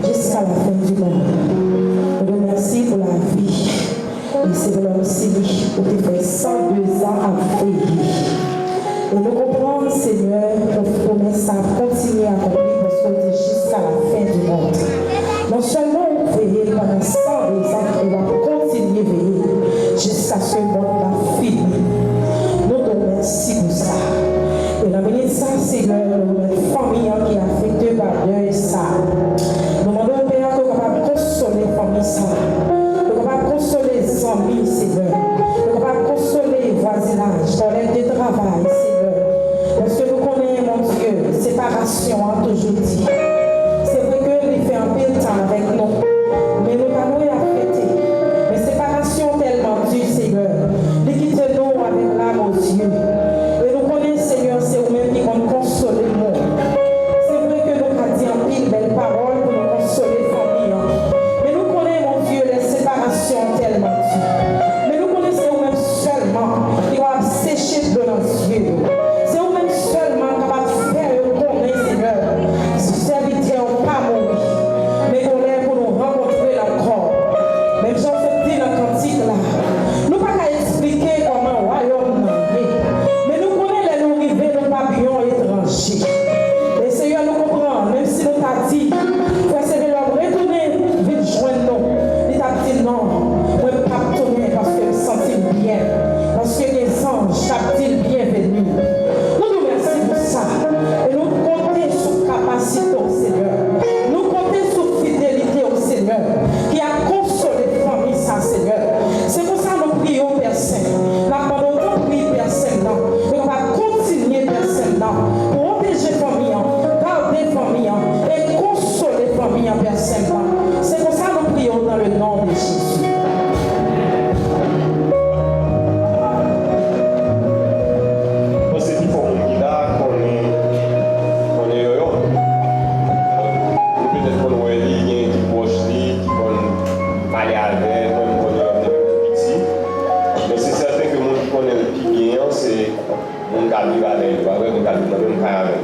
jusqu'à la fin du monde. Je vous remercie pour la vie. Et c'est vraiment aussi pour te faire 102 ans à veiller. Et nous comprenons, Seigneur, notre promesse à continuer à accomplir parce qu'on dit jusqu'à la fin du monde. Non seulement on veille pendant 102 ans, on va continuer à veiller jusqu'à ce monde va finir. Nous te remercions pour ça. Et la minute ça, Seigneur, notre famille qui est affectée par deuil, ça. Nous demandons au Père que nous capable de consoler la famille, ça. Nous capable de consoler les amis, Seigneur. Nous capable de consoler les voisinages, dans l'aide de travail, Seigneur. Parce que nous connaissons, mon Dieu, séparation, a toujours dit. C'est vrai qu'il fait un peu de temps avec nous, mais nous n'avons pas affecté. Mais séparation tellement dure, Seigneur. Il quitte nous avec l'âme aux yeux. Et nous connaissons, Seigneur, c'est vous-même qui vont consoler le monde. C'est vrai que nous avons dit en pile belles paroles pour nous consoler les familles. Mais nous connaissons, mon Dieu, les séparations tellement dures. Mais nous connaissons vous-même seulement qui va sécher de nos yeux. C'est vous-même seulement capable de faire connaître, Seigneur, ce serviteur pas mourir, mais qu'on est pour nous rencontrer encore. Même si on se dit dans le cantique là, nous ne pouvons pas expliquer comment le royaume est, mais nous connaissons les nous arrivés, nos papillons étrangers. Et Seigneur, nous comprenons, même si nous t'a dit, frère Seigneur, retournez, vite joindre nous. Il t'a dit non, moi ne pas retourner parce que je me sens bien, parce que les anges t'a dit bienvenue. Nous nous remercions pour ça. Et nous comptons sur capacité au Seigneur. Nous comptons sur fidélité au Seigneur qui a consolé les familles, ça, Seigneur. C'est pour ça que nous prions, Père Saint. La parole nous prie, Père Saint. Et on va continuer, Père Saint, pour protéger les familles, garder les familles et consoler les familles, Père Saint. C'est pour ça que nous prions dans le nom de Jésus. C'est qu'il faut qu'on là, qu'on est heureux. Peut-être qu'on voit les liens qui proches, qui vont parler avec, même qu'on est un peu petit. Mais c'est certain que mon qui connaît le plus bien, c'est mon cas vivre avec, mon cas vivre dans le même cas avec.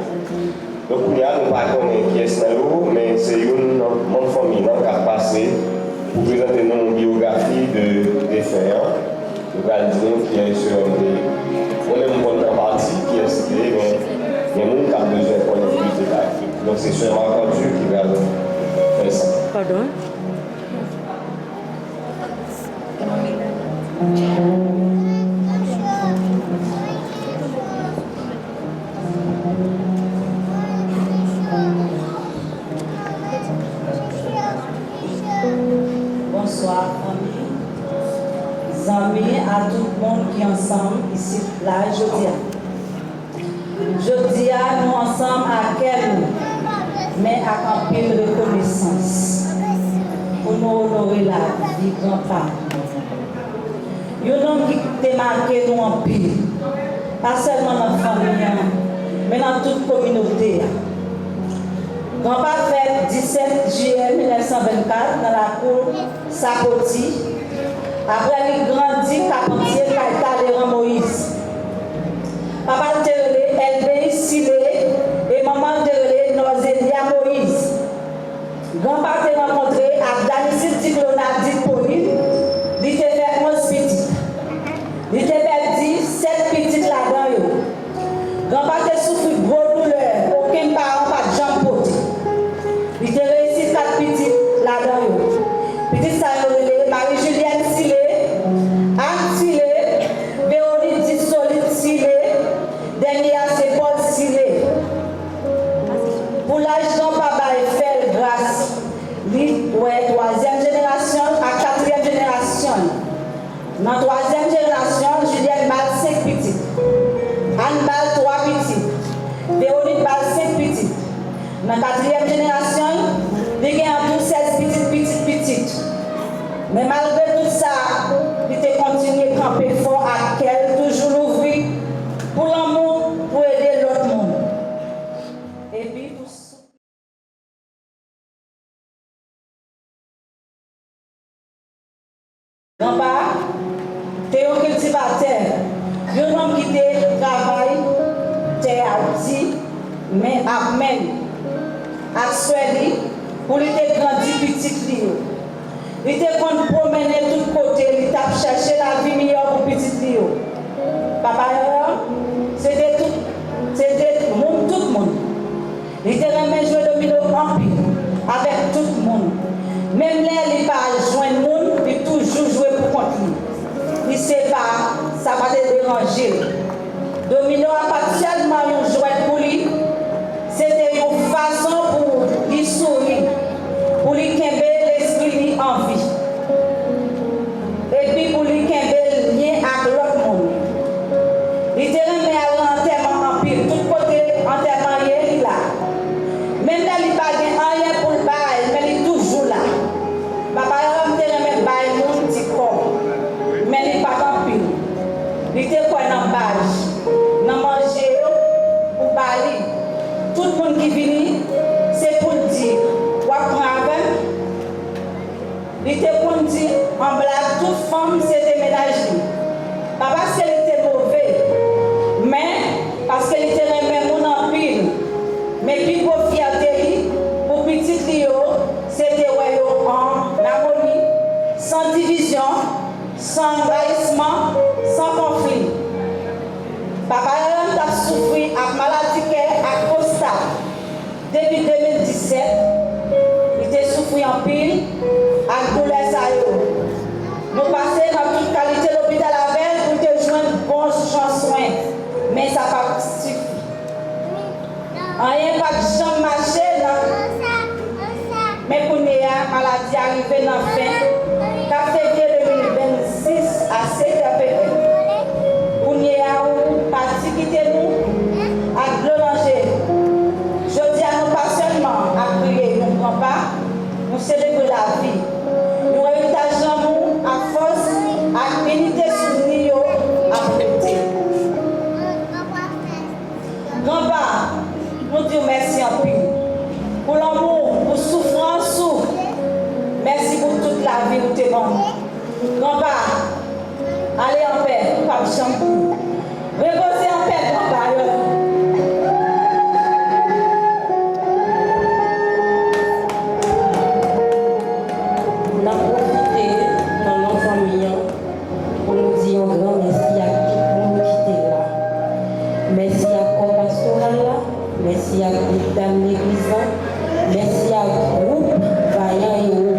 Donc, nous ne pas connaître qui est dans l'eau, mais c'est une famille qui a passé pour présenter une biographie de défunts. Nous allons dire qui est sur on est une bonne partie qui est cité, mais il y a des gens qui ont besoin de connaître plus de détails. Donc c'est seulement quand Dieu qui va faire ça. Pardon? Bonsoir famille, amis, à tout le monde qui est ensemble ici, là, jeudi. Jeudi, nous ensemble à quel mais à camper de reconnaissance pour nous honorer la vie grand-père. Il y a un homme qui a marqué nous en pile, pas seulement dans la famille, mais dans toute la communauté. Grand-père fait 17 juillet 1924 dans la cour Sapoti. Après, il grandit Carpentier, Kaita, Moïse. Papa de Elbé, Silé et maman de Nozélia Moïse. Grand-père t'a rencontré à Danisil Diplona dit Pauline. Il t'a fait 11 petites. Il t'a perdu 7 petites là-dedans. Grand-père t'a souffert de gros douleurs. Aucun parent pas de jambe portée. Il t'a réussi 4 petites là-dedans. Petite Saint-Lorélé, Marie-Julienne Silé, Anne Silé, Véronique Solide Silé, dernière c'est Paul Silé. Pour l'âge dont papa est fait grâce, lui, ouais, 3e génération à 4e génération. Dans la 3e génération, Julienne Bal 5 petites, Anne Bal 3 petites, Véronique Bal 5 petites. Dans la 4e génération, il y a en tout 16 petites. Mais malgré tout ça, il a continué à camper fort à qu'elle, toujours l'ouvrir pour l'amour, pour aider l'autre monde. Et puis pour grand-père, t'es un cultivateur. Un homme qui travaille, t'es arti, mais amen. À Sweli, pour lui te grandi petit Lio. Il te qu'on promener tout côté, il t'a cherché la vie meilleure pour petit Lio. Papa, c'était tout le monde. Il te remet jouer domino en pile avec tout le monde. Même là, il pas joindre le monde, il toujours jouer pour continuer. Il ne sait pas, ça va te déranger. Domino a pas seulement un jouet pour lui, c'était une façon pour lui sourire, pour lui qu'aimer l'esprit en vie. Et puis pour lui qu'aimer lien avec l'autre monde. Il te remet à l'enterrement en pile, tout côté enterrement il est là. Même là, il n'a pas rien pour le bail, mais il est toujours là. Papa, il te remet bail, mon petit corps. Mais il n'est pas en pile. Il te quoi dans le bâche, dans manger, pour bailler. Tout le monde qui vient, c'est pour dire, quoi prendre. Il te pour dire, en blague, toute femme, c'est déménager. Pas parce qu'elle était mauvais, mais parce qu'elle était remet mon en pile. Mais puis pour fierté, pour petit Lio, c'était en harmonie, sans division, sans envahissement, sans conflit. Papa a souffert à maladie à Costa. Depuis 2017, il a souffert en pile à douleur. Nous passons dans toute qualité de l'hôpital avec pour te joindre bons soins. Mais ça n'a pas suffi. Rien pas de jambe marché, mais pour nous, la maladie arrivée dans la fin, 4 février 2026 à 7 APM. Pour nous, parti quitter nous, à Glolanger. Je dis à nous pas seulement à prier, nous ne prenons pas, nous célébrons la vie. Nous rétageons nous à force, à péniter sur nous, à prêter. Grand-père, nous disons merci en plus. Pour l'amour, pour souffrance, merci pour toute la vie où tu es bon. Grand-père, allez en paix, pas de chambre. Reposez en paix, grand-père. On a profité dans nos familles pour nous dire un grand merci à tout le monde qui était là. Merci à corps pastoral là, merci à dame l'église là, merci à groupe vaillant et haut.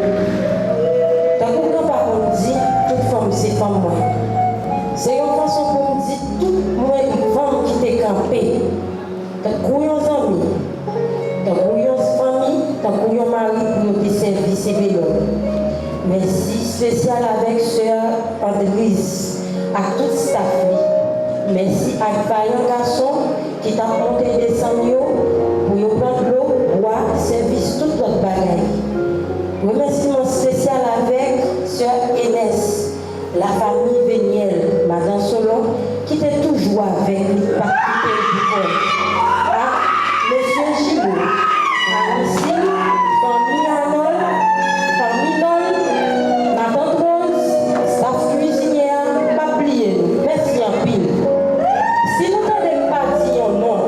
Tant que grand papa nous dit, toute femme c'est femme moi. C'est une façon pour nous dire toute femme qui t'est campée. Tant que nos amis, tant que nos familles, tant que nos maris pour nous servir ces vélos. Merci spécial avec sœur Andréise, à toute staff. Merci à Vaillant Garçon qui t'a monté des sanglios pour y prendre l'eau, boire, service, toute notre bagaille. Remerciement spécial avec sœur Inès, la famille Véniel, Madame Solon, qui était toujours avec lui, participé du corps. À monsieur Gibaud, à Lucille, famille Arnold, famille Nol, Madame Rose, staff cuisinière, pas oublier nous. Merci en pile. Si nous n'avons pas dit un nom,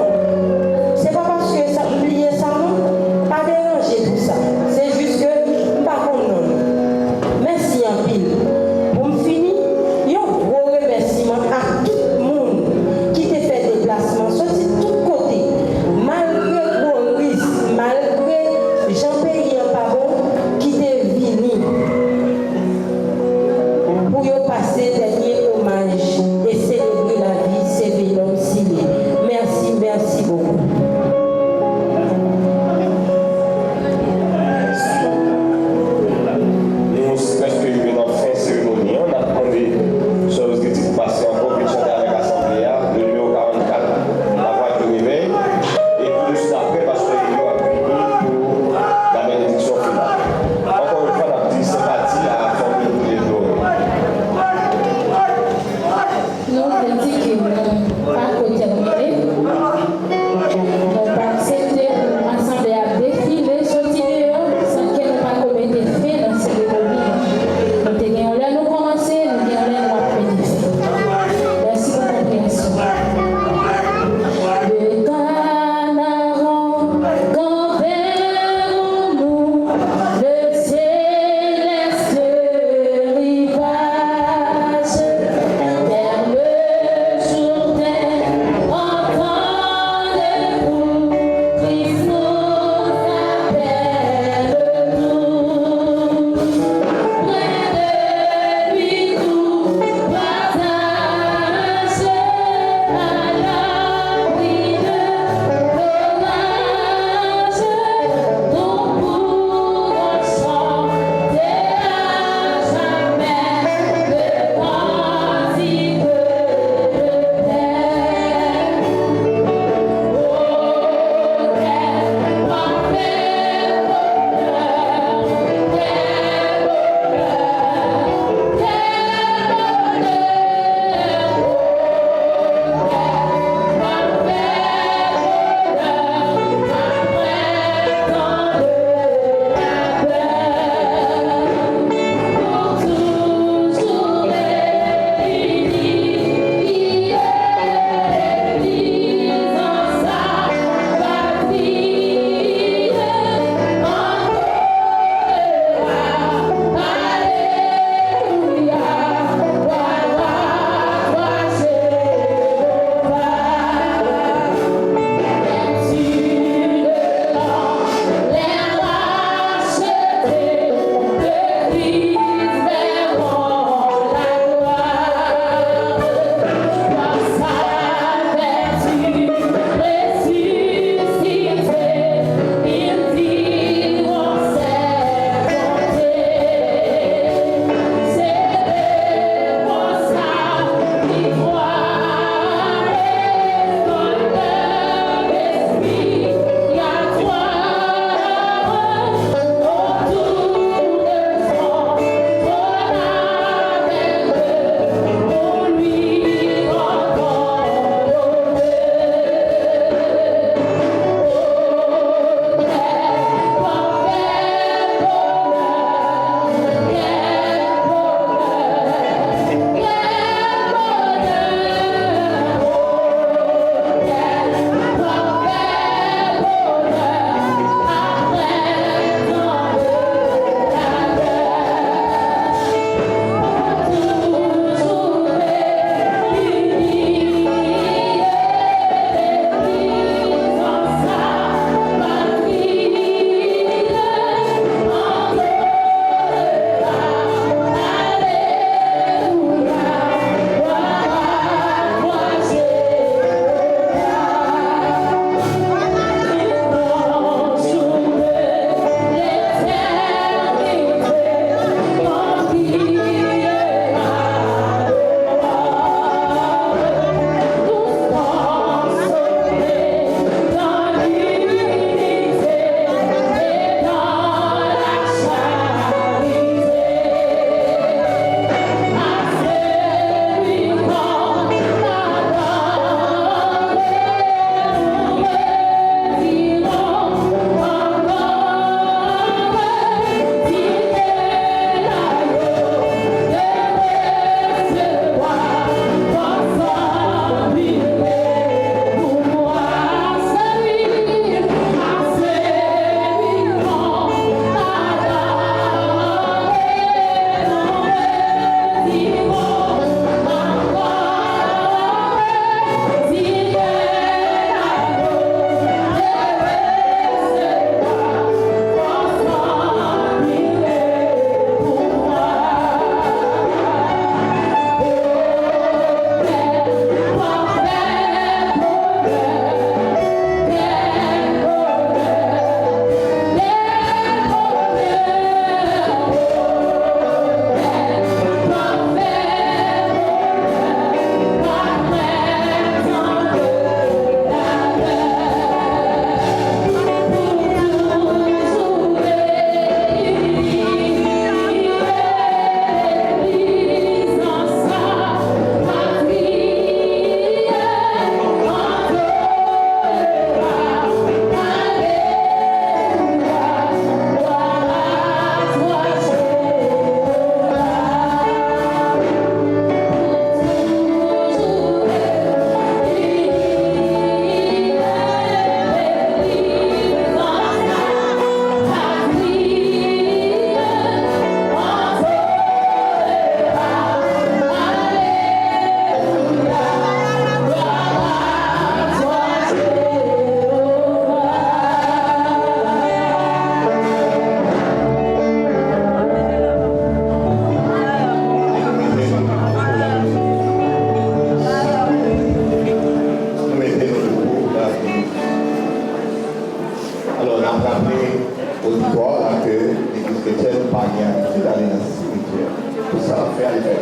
Alors, on a rappelé auditoire que l'Église chrétienne n'a pas d'aller dans ce spirituel. Tout ça, faire les faire.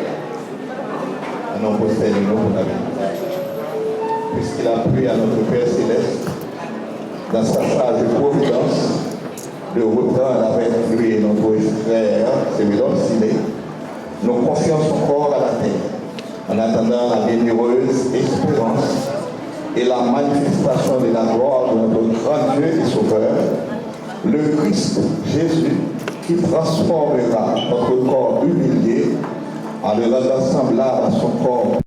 On a posté les noms pour la vie. Puisqu'il a pris à notre Père Céleste, dans sa charge de providence, de reprendre avec lui notre frère, celui-là, Silé, nous confions son corps à la terre, en attendant la bienheureuse espérance et la manifestation de la gloire de notre grand Dieu et Sauveur, le Christ Jésus, qui transformera notre corps humilié en le rendant semblable à son corps